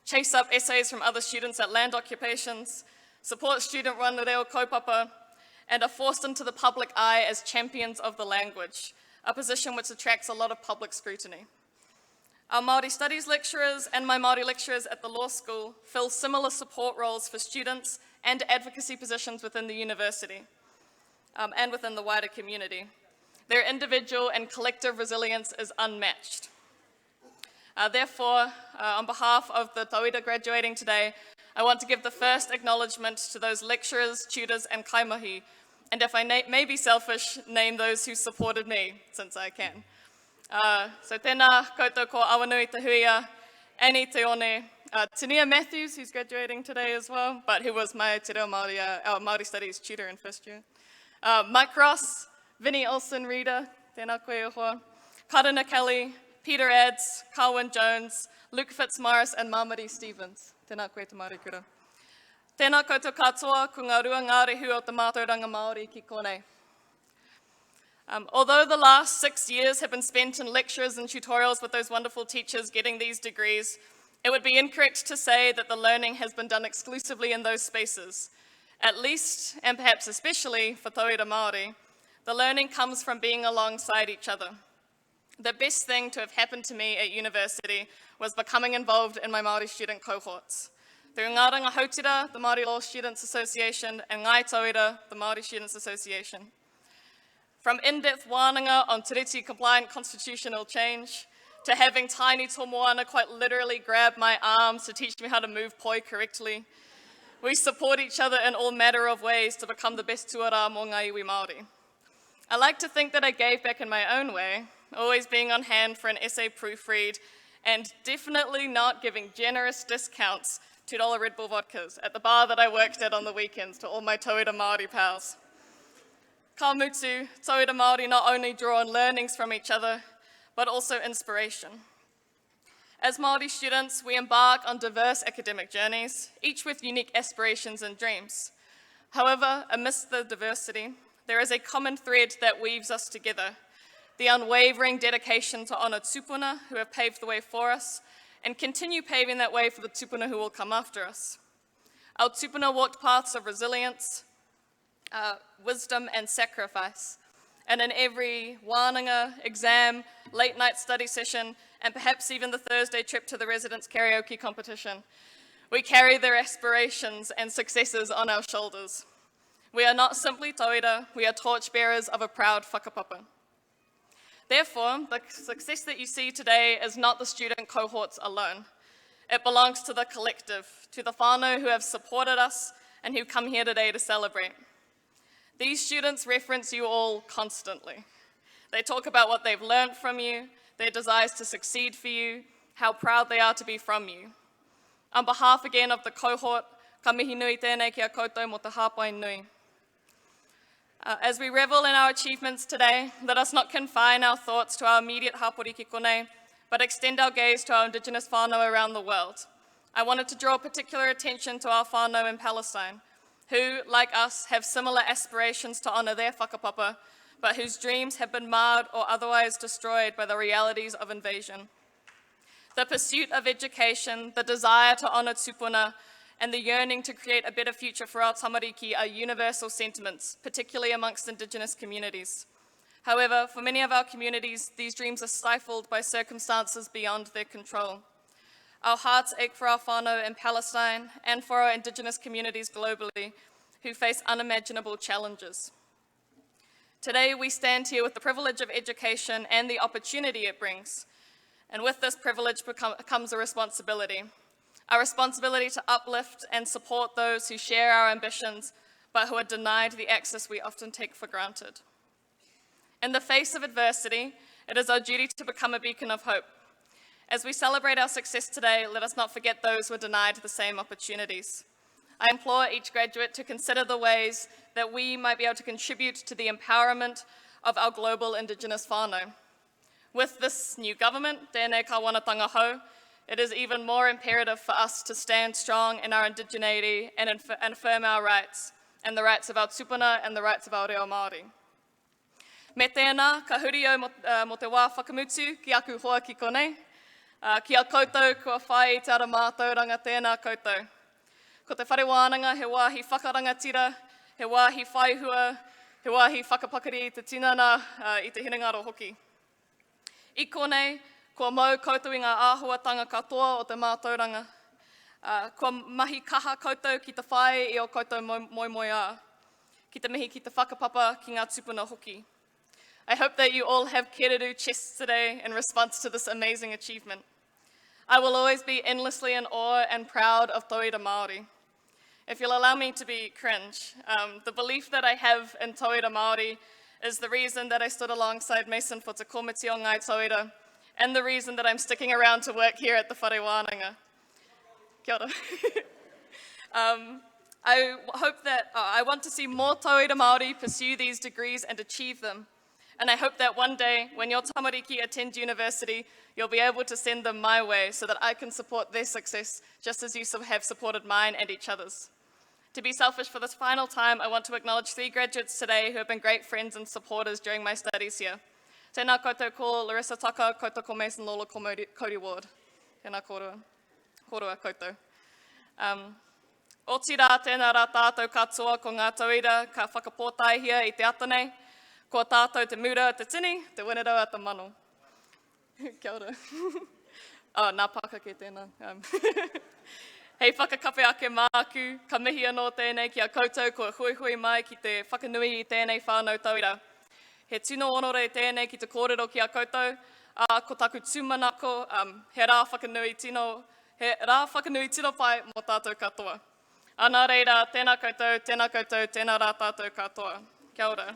chase up essays from other students at land occupations, support student-run reo kaupapa, and are forced into the public eye as champions of the language, a position which attracts a lot of public scrutiny. Our Māori studies lecturers and my Māori lecturers at the law school fill similar support roles for students and advocacy positions within the university and within the wider community. Their individual and collective resilience is unmatched. Therefore, on behalf of the tauira graduating today, I want to give the first acknowledgement to those lecturers, tutors, and kaimahi, and if I may be selfish, name those who supported me, since I can. So tēnā koutou ko awanui te huia, Annie te one, Tania Matthews, who's graduating today as well, but who was my Te Reo Māori, our Māori Studies tutor in first year. Mike Ross, Vinnie Olsen Reader, tēnā koe ohua, Karina Kelly, Peter Ads, Carwyn Jones, Luke Fitzmaurice, and Mamari Stevens. Tēnā koe te Māori kura. Tēnā koutou katoa, ko ngā rua ngā rehu o te mātauranga Māori ki konei. Although the last 6 years have been spent in lectures and tutorials with those wonderful teachers getting these degrees, it would be incorrect to say that the learning has been done exclusively in those spaces. At least, and perhaps especially for tauira Māori, the learning comes from being alongside each other. The best thing to have happened to me at university was becoming involved in my Māori student cohorts. Through Ngā Ranga Hautira, the Māori Law Students Association, and Ngai Tauira, the Māori Students Association. From in-depth wānanga on tiriti-compliant constitutional change, to having tiny tomoana quite literally grab my arms to teach me how to move poi correctly, we support each other in all manner of ways to become the best tuara mō ngā iwi Māori. I like to think that I gave back in my own way, always being on hand for an essay proofread, and definitely not giving generous discounts $2 Red Bull vodkas at the bar that I worked at on the weekends to all my tauira Māori pals. Ka mutu, tauira Māori not only draw on learnings from each other, but also inspiration. As Māori students, we embark on diverse academic journeys, each with unique aspirations and dreams. However, amidst the diversity, there is a common thread that weaves us together, the unwavering dedication to honour tupuna who have paved the way for us and continue paving that way for the tupuna who will come after us. Our tupuna walked paths of resilience, wisdom and sacrifice, and in every wānanga, exam, late night study session, and perhaps even the Thursday trip to the residents' karaoke competition, we carry their aspirations and successes on our shoulders. We are not simply tauira, we are torchbearers of a proud whakapapa. Therefore, the success that you see today is not the student cohorts alone. It belongs to the collective, to the whānau who have supported us and who come here today to celebrate. These students reference you all constantly. They talk about what they've learned from you, their desires to succeed for you, how proud they are to be from you. On behalf again of the cohort, ka mihi nui tēnei ki a koutou mo te hāpai nui. As we revel in our achievements today, let us not confine our thoughts to our immediate hapori ki konei, but extend our gaze to our Indigenous whānau around the world. I wanted to draw particular attention to our whānau in Palestine, who, like us, have similar aspirations to honour their whakapapa, but whose dreams have been marred or otherwise destroyed by the realities of invasion. The pursuit of education, the desire to honour tupuna, and the yearning to create a better future for our tamariki are universal sentiments, particularly amongst Indigenous communities. However, for many of our communities, these dreams are stifled by circumstances beyond their control. Our hearts ache for our whānau in Palestine and for our Indigenous communities globally who face unimaginable challenges. Today, we stand here with the privilege of education and the opportunity it brings. And with this privilege comes a responsibility to uplift and support those who share our ambitions, but who are denied the access we often take for granted. In the face of adversity, it is our duty to become a beacon of hope. As we celebrate our success today, let us not forget those who were denied the same opportunities. I implore each graduate to consider the ways that we might be able to contribute to the empowerment of our global Indigenous whānau. With this new government, tēnei ka wanatanga hou, it is even more imperative for us to stand strong in our indigeneity and affirm our rights, and the rights of our tupuna and the rights of our reo Māori. Me tēnā, ka hurio mo te wā whakamutu ki aku hoa ki konei. Ki a koutou kua whai i te ara mātauranga tēnā koutou. Ko te whare wānanga he wāhi whakarangatira, he wāhi whaihua, he wāhi whakapakari i te tinana i te hinengaro hoki. I konei, kua mau koutou i ngā āhuatanga katoa o te mātauranga. Kua mahi kaha koutou ki te whai i o koutou moimoi ā. Ki te mihi ki te whakapapa ki ngā tupuna hoki. I hope that you all have kereru chests today in response to this amazing achievement. I will always be endlessly in awe and proud of Tauira Māori. If you'll allow me to be cringe, the belief that I have in Tauira Māori is the reason that I stood alongside Mason for Te Komiti o Ngai Tauira, and the reason that I'm sticking around to work here at the Whare Wānanga. Kia ora. I want to see more Tauira Māori pursue these degrees and achieve them. And I hope that one day, when your tamariki attend university, you'll be able to send them my way so that I can support their success, just as you have supported mine and each other's. To be selfish for this final time, I want to acknowledge 3 graduates today who have been great friends and supporters during my studies here. Tēnā koutou ko Larissa Tucker, koutou ko Mason Lola, ko Cody Ward. Tēnā korua. Korua koutou. O tira tēnā rā tātou katoa ko ngā tauira ka whakapōtaihia i te atanei. Ko tātou te mura te tini, te wenera te mano. Kia ora. Nā paka ke tēnā. Hei whakakape ake māku, ka mihi anō tēnei ki a koutou kua hui mai ki te whakanui i tēnei whānau tauira. He tino onore tēnei ki te kōrero ki a koutou, ko taku tūmanako, he rā whakanui tino pai mō tātou katoa. Anā reira, tēnā koutou, tēnā rā tātou katoa. Kia ora.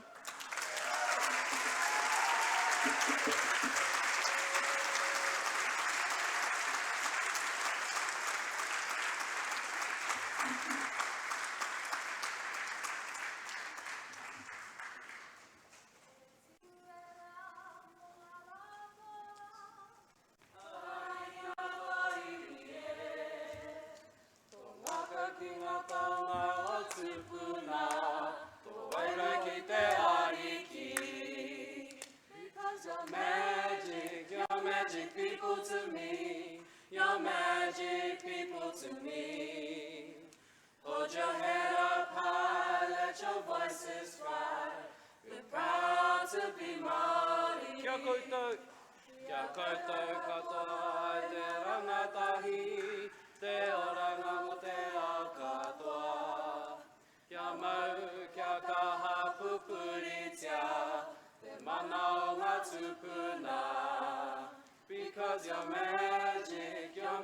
Hold your head up high, let your voices fly. We're proud to be Māori. Kia koutou. Kia koutou katoa, te rangatahi, te oranga mo te ao katoa. Kia mau, kia kaha pupuritia, te mana o ngā tupuna. Because you're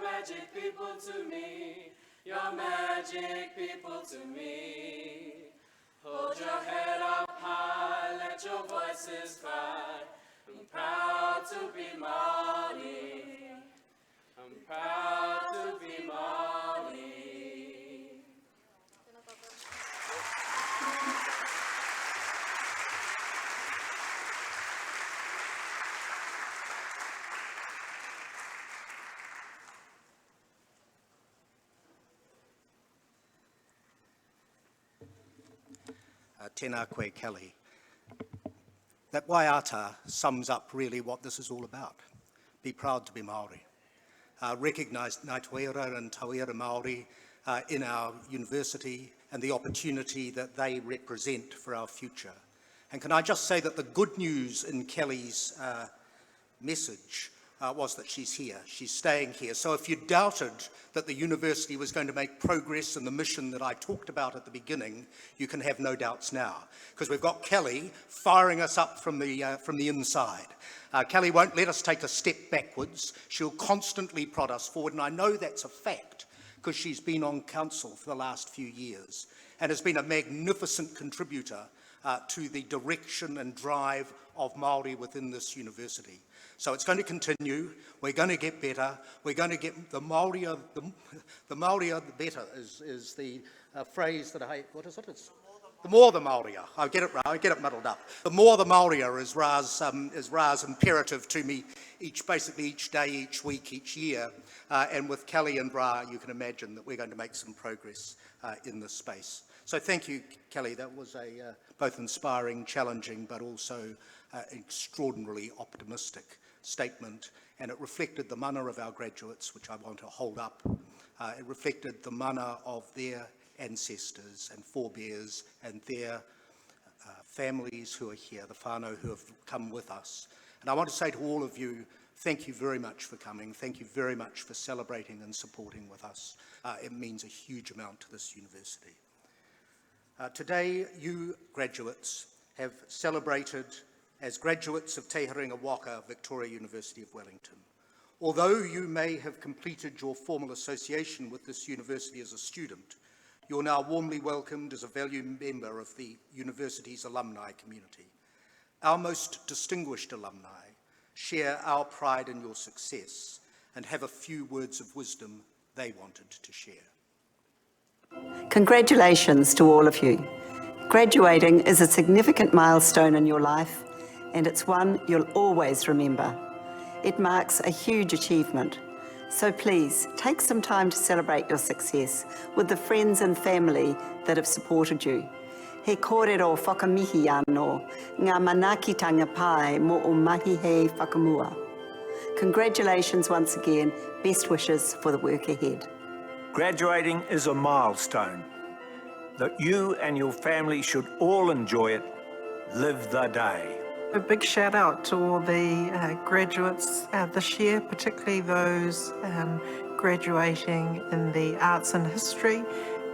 magic people to me. You're magic people to me. Hold your head up high, let your voices fly. I'm proud to be Māori. I'm proud to be Māori. Tēnā koe Kelly. That waiata sums up really what this is all about. Be proud to be Māori. Recognise Ngāi Tauira and Tauira Māori in our university and the opportunity that they represent for our future. And can I just say that the good news in Kelly's message was that she's here, she's staying here. So if you doubted that the university was going to make progress in the mission that I talked about at the beginning, you can have no doubts now, because we've got Kelly firing us up from the inside. Kelly won't let us take a step backwards. She'll constantly prod us forward, and I know that's a fact, because she's been on council for the last few years and has been a magnificent contributor to the direction and drive of Māori within this university. So it's going to continue, we're going to get better, we're going to get the Māori are the better is the phrase that what is it? It's the more the Māori are. I get it muddled up. The more the Māori are is Ra's imperative to me basically each day, each week, each year. And with Kelly and Ra, you can imagine that we're going to make some progress in this space. So thank you, Kelly. That was a both inspiring, challenging, but also extraordinarily optimistic statement. And it reflected the mana of our graduates, which I want to hold up. It reflected the mana of their ancestors and forebears and their families who are here, the whānau who have come with us. And I want to say to all of you, thank you very much for coming. Thank you very much for celebrating and supporting with us. It means a huge amount to this university. Today, you graduates have celebrated as graduates of Te Haringa Waka, Victoria University of Wellington. Although you may have completed your formal association with this university as a student, you're now warmly welcomed as a valued member of the university's alumni community. Our most distinguished alumni share our pride in your success and have a few words of wisdom they wanted to share. Congratulations to all of you. Graduating is a significant milestone in your life, and it's one you'll always remember. It marks a huge achievement. So please, take some time to celebrate your success with the friends and family that have supported you. He kōrero whakamihi anō, ngā manakitanga pai mo o mahi hei whakamua. Congratulations once again. Best wishes for the work ahead. Graduating is a milestone that you and your family should all enjoy it. Live the day. A big shout out to all the graduates this year, particularly those graduating in the arts and history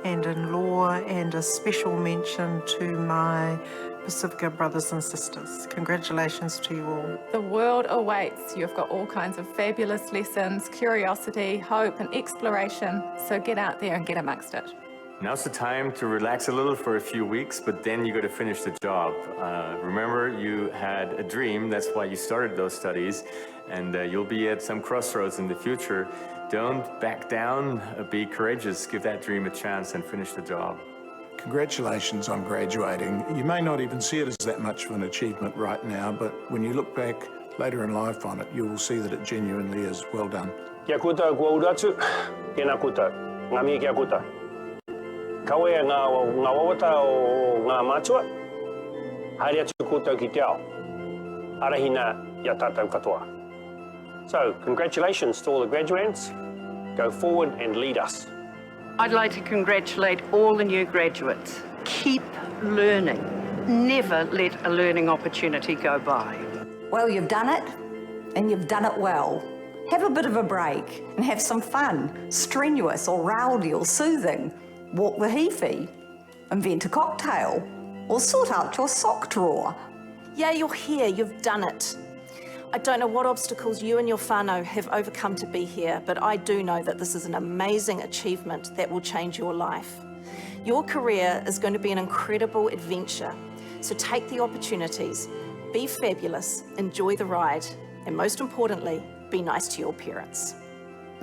and in law, and a special mention to my Pacifica brothers and sisters. Congratulations to you all. The world awaits. You've got all kinds of fabulous lessons, curiosity, hope and exploration. So get out there and get amongst it. Now's the time to relax a little for a few weeks, but then you got to finish the job. Remember, you had a dream. That's why you started those studies, and you'll be at some crossroads in the future. Don't back down. Be courageous. Give that dream a chance and finish the job. Congratulations on graduating. You may not even see it as that much of an achievement right now, but when you look back later in life on it, you will see that it genuinely is well done. Kia kuta kua uratu, tēnā kuta, ngā mihi kia kuta. Kaue ngā wawata o ngā mātua, haere atu koutou ki te ao. Arahina ia tātou katoa. So, congratulations to all the graduates. Go forward and lead us. I'd like to congratulate all the new graduates. Keep learning. Never let a learning opportunity go by. Well, you've done it, and you've done it well. Have a bit of a break and have some fun, strenuous or rowdy or soothing. Walk the hifi, invent a cocktail, or sort out your sock drawer. Yeah, you're here, you've done it. I don't know what obstacles you and your whānau have overcome to be here, but I do know that this is an amazing achievement that will change your life. Your career is going to be an incredible adventure, so take the opportunities, be fabulous, enjoy the ride, and most importantly, be nice to your parents.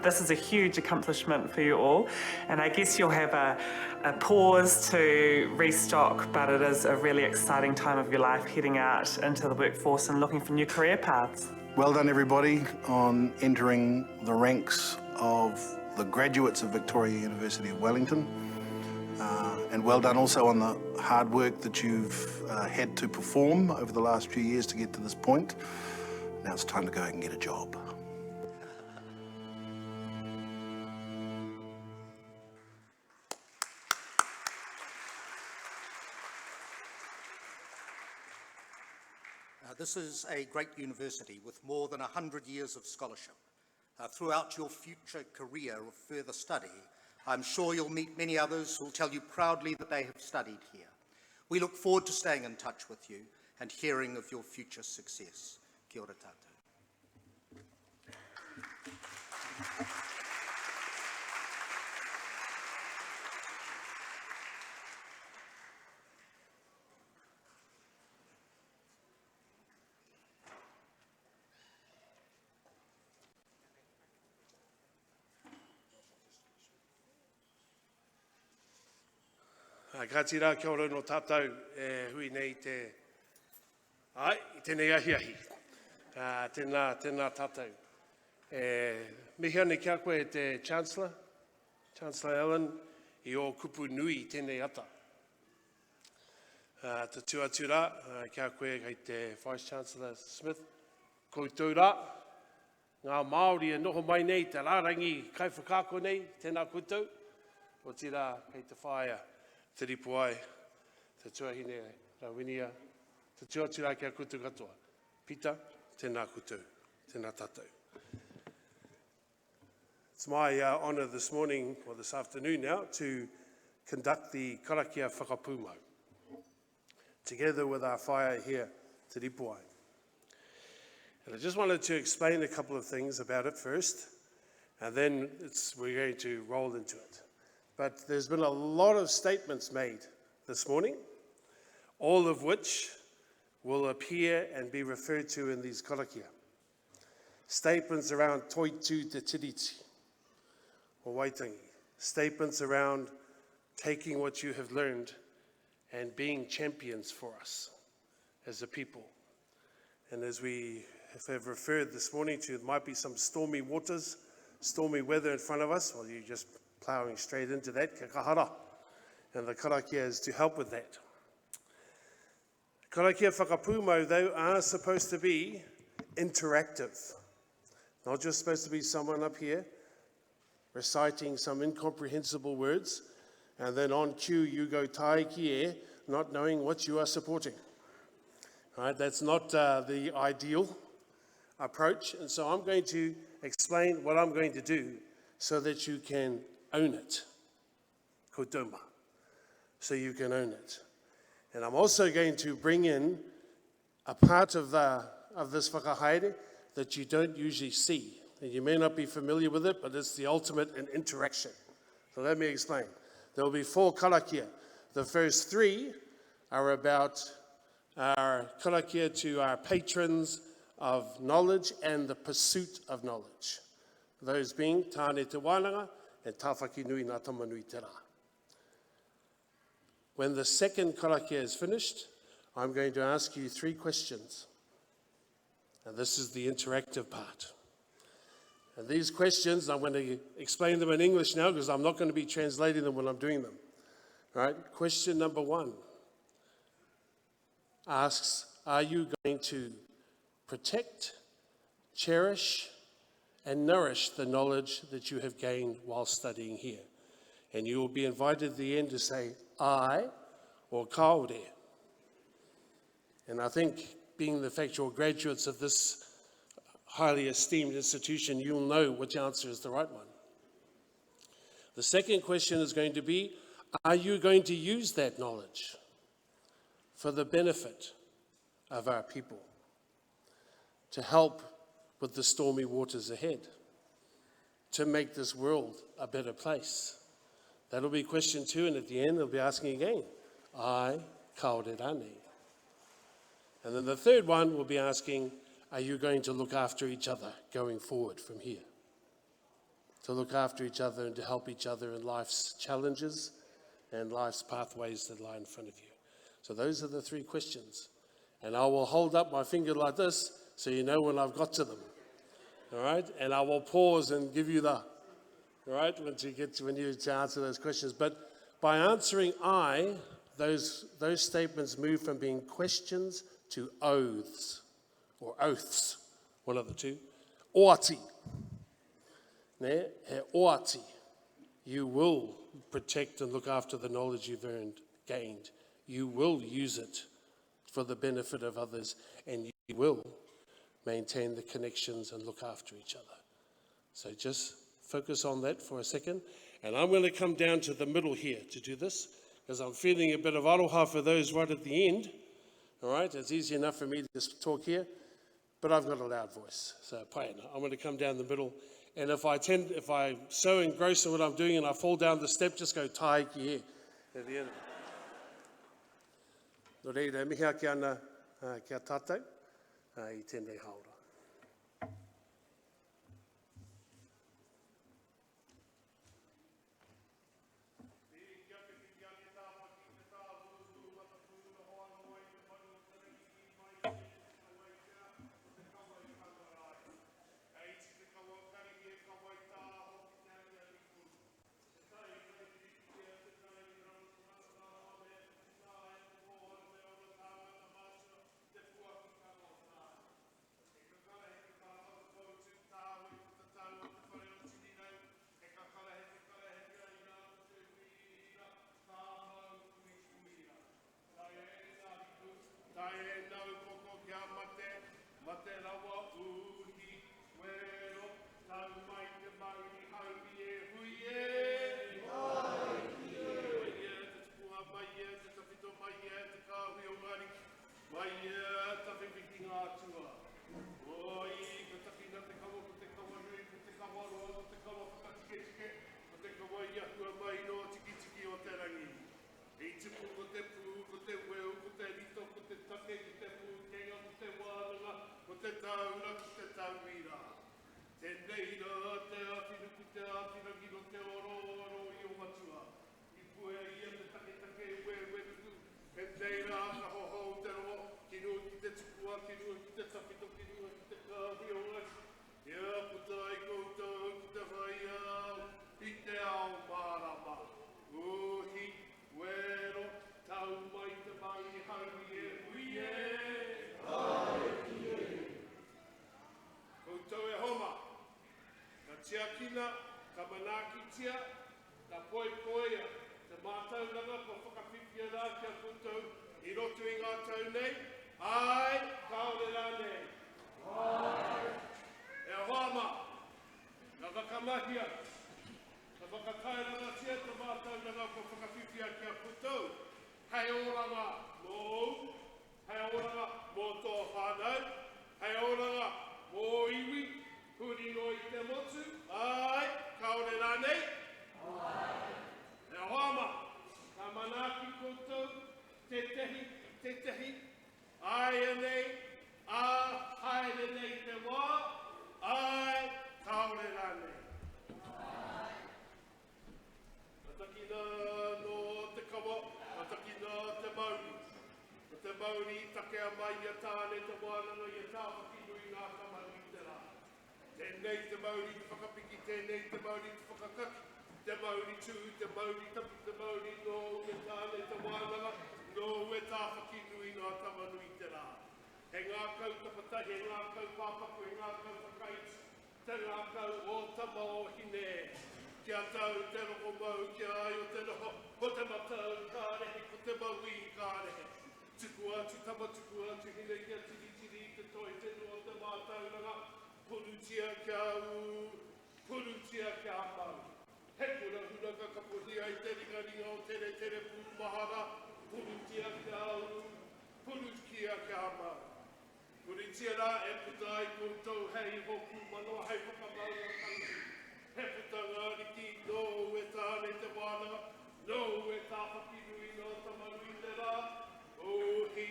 This is a huge accomplishment for you all, and I guess you'll have a pause to restock, but it is a really exciting time of your life heading out into the workforce and looking for new career paths. Well done everybody on entering the ranks of the graduates of Victoria University of Wellington, and well done also on the hard work that you've had to perform over the last few years to get to this point. Now it's time to go and get a job. This is a great university with more than 100 years of scholarship. Throughout your future career of further study, I'm sure you'll meet many others who will tell you proudly that they have studied here. We look forward to staying in touch with you and hearing of your future success. Kia ora tātou. Ka tira kia ora no tātou hui nei te... Ai, I tēnei ahiahi. Tēnā tātou. Mihi ane kia koe te Chancellor, Chancellor Allen, I o kupu nui tēnei ata. Te tuatura, kia koe kei te Vice Chancellor Smith, koutou rā. Ngā Māori e noho mai nei, te rārangi kai whakako nei, tēnā koutou. O tira kei te whaia, te ripu ai, te tuahine rawinia, te tuatura kia koutou katoa. Pita, tēnā koutou, tēnā tātou. It's my honour this morning, or this afternoon now, to conduct the Karakia Whakapūmau, together with our whaia here, te ripu ai. And I just wanted to explain a couple of things about it first, and then we're going to roll into it. But there's been a lot of statements made this morning, all of which will appear and be referred to in these karakia. Statements around toitu te tiriti, or waitangi. Statements around taking what you have learned and being champions for us as a people. And as we have referred this morning to, it might be some stormy waters, stormy weather in front of us, well, you're just ploughing straight into that, ka kahara. And the karakia is to help with that. Karakia whakapūmau, though, are supposed to be interactive. Not just supposed to be someone up here reciting some incomprehensible words, and then on cue you go tai ki e, not knowing what you are supporting. Right? That's not the ideal approach, and so I'm going to explain what I'm going to do so that you can own it. Kotoma. So you can own it. And I'm also going to bring in a part of this whakahaere that you don't usually see. And you may not be familiar with it, but it's the ultimate in interaction. So let me explain. There will be 4 karakia. The first 3 are about our karakia to our patrons of knowledge and the pursuit of knowledge. Those being Tāne Te Wainanga and Tāwhaki Nui Ngā Tamanui Te Rā. When the second karakia is finished, I'm going to ask you 3 questions. And this is the interactive part. And these questions, I'm going to explain them in English now because I'm not going to be translating them when I'm doing them. All right? Question number 1 asks, are you going to protect, cherish, and nourish the knowledge that you have gained while studying here? And you will be invited at the end to say, I, or kaore. And I think, being the fact you're graduates of this highly esteemed institution, you'll know which answer is the right one. The second question is going to be, are you going to use that knowledge for the benefit of our people, to help with the stormy waters ahead, to make this world a better place? That'll be question 2, and at the end, they'll be asking again, ai, kaore rane. And then the third one will be asking, are you going to look after each other going forward from here? To look after each other and to help each other in life's challenges and life's pathways that lie in front of you. So those are the 3 questions. And I will hold up my finger like this so you know when I've got to them. All right? And I will pause and give you the, all right, when you to answer those questions. But by answering I, those statements move from being questions to oaths, or oaths, one of the 2. Oati. Ne? He oati. You will protect and look after the knowledge you've gained. You will use it for the benefit of others, and you will maintain the connections and look after each other. So just focus on that for a second. And I'm going to come down to the middle here to do this, because I'm feeling a bit of aroha for those right at the end. All right, it's easy enough for me to just talk here, but I've got a loud voice. So paena, I'm going to come down the middle. And if I'm so engrossed in what I'm doing and I fall down the step, just go tai ki he at the end. No reira, mihi ake ana kia tātou I tēnei haora. reira, te ātinu ki te ātinu ki no te oro i o matua. I pue ia te take we tuku. E reira, ka hoho te roho, ki nua ki te tukua, ki nua ki te tapito, ki nua ki te kāhi o ngai. Ia puta i koutou ki te whai au, i te ao marama. Uhi, wero, tau mai te maungi hauri e hui e. Koutou e homa. Ka tiakina, ka manakitia, ka poipoia, te mātauranga ko whakawhiwhia rā kia koutou i roto i ngā tau nei. Ai, kaore rā nei. Ai. E homa, ka wakamahia, ka wakatairanga tia te mātauranga ko whakawhiwhia kia koutou. Hei oranga mō ou, hei oranga mō tō whānau, hei oranga mō iwi, huri no i te motu, ai, kaore rā nei. Ai. E hama, ka manaki koutou, te tehi, ai e nei, a haere nei te wā, ai, kaore rā nei. Ai. Atakina no te kawa, atakina te mauri. Te mauri take a mai a tāne te wānanga i a tāwhakinu i ngā kamau i te rā. Tēnei te mauri te whakapiki, tēnei te mauri te whakakaki, te mauri tū, te mauri tapu, te mauri no e tāne te wānanga, no e tāwhakinu i ngā tamanu i te rā. He ngā kau tapatahi, he ngā kau pāpaku, he ngā kau whakaits, te ngā kau o tama o hine. Kia tau te roko mau, kia ai o te roho, ko te matau kārehe, ko te maui kārehe. Tuku atu, tama tuku atu, hine kia tiri te toi te noa te mātauranga, purutia kia u, purutia kia mau. He kura hunaka ka puhi ai te ringa o tere pūmahara, purutia kia u, purutia kia mau. Purutia rā e puta ai koutou hei hoku manoa, hei whakamaunga kangi. He puta ngāriki, no e tāne te wānanga, no e tāwhakinu i ngā tamanu i te rā. Ohi,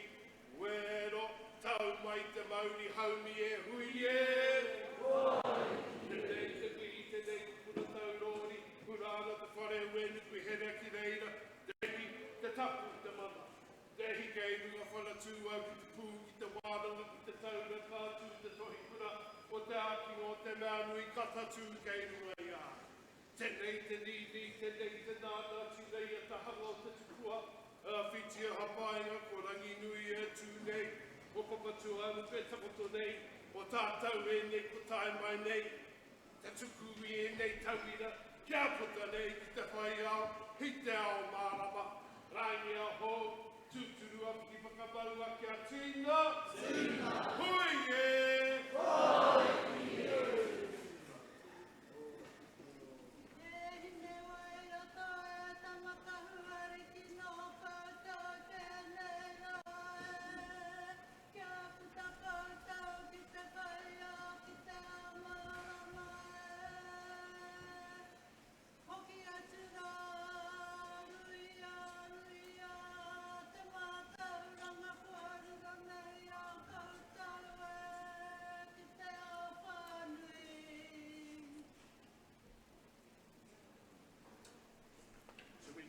wero, tau mai te mauri haumi e hui e. Tenei te kui, tenei te puna tau rori, purana te whare wenu kui here ki reira, tehi te tapu te mana. Tehi kei runga whanatū au ki te pū, ki te wāranga, ki te taura kātū, te tohi puna, o te aki o te mea nui katatū kei runga ia. Tenei te nini, tenei te nāna, tinei e tahanga o te tukua, whitia hapainga, ko rangi nui e tū nei, o papatu anu pe takoto nei, o tātau e nei, ko tai mai nei, te tukui e nei tauira, kia puta nei ki te whai au, hi te ao marama, rangi a ho, tūturu apu ki whakamaua kia tina, hui e! Hui e!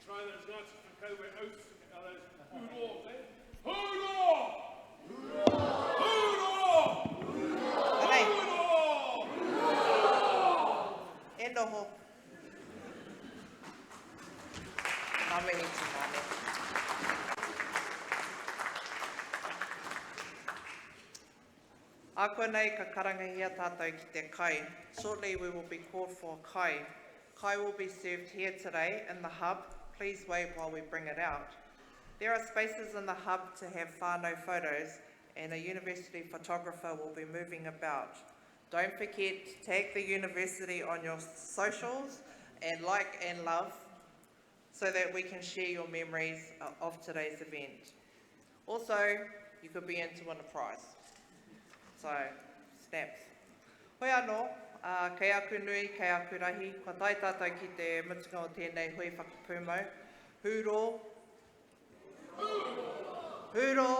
Try those nights for Kowe oaths, those hoorah, eh? Hoorah! Hoorah! Hoorah! Hoorah! E noho. Ngā mihi te mane. Ako nei ka karangahia tātou ki te kai. Shortly we will be called for kai. Kai will be served here today in the hub. Please wait while we bring it out. There are spaces in the hub to have whānau photos, and a university photographer will be moving about. Don't forget to tag the university on your socials and like and love so that we can share your memories of today's event. Also, you could be in to win a prize. So, snaps. Hoi anō, kei aku nui, kei aku rahi, kua tai tātou ki te mutunga o tēnei Hui Whakapūmau. Hūro! Hūro!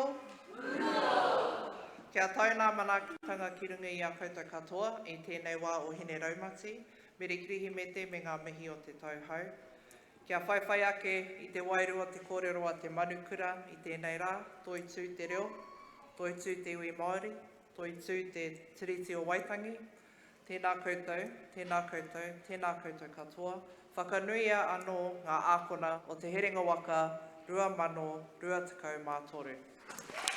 Kia tae nā manaakitanga ki runga i a koutou katoa i tēnei wā o hine raumati, me rikirihi me te me ngā mihi o te tauhau. Kia whaiwhai ake i te wairua te kōrero a te manukura i tēnei rā, toi tū te reo, toi tū te iwi Māori, toi tū te tiriti o Waitangi, tēnā koutou, tēnā koutou, tēnā koutou katoa, whakanuia anō ngā ākona o te herenga waka 2023.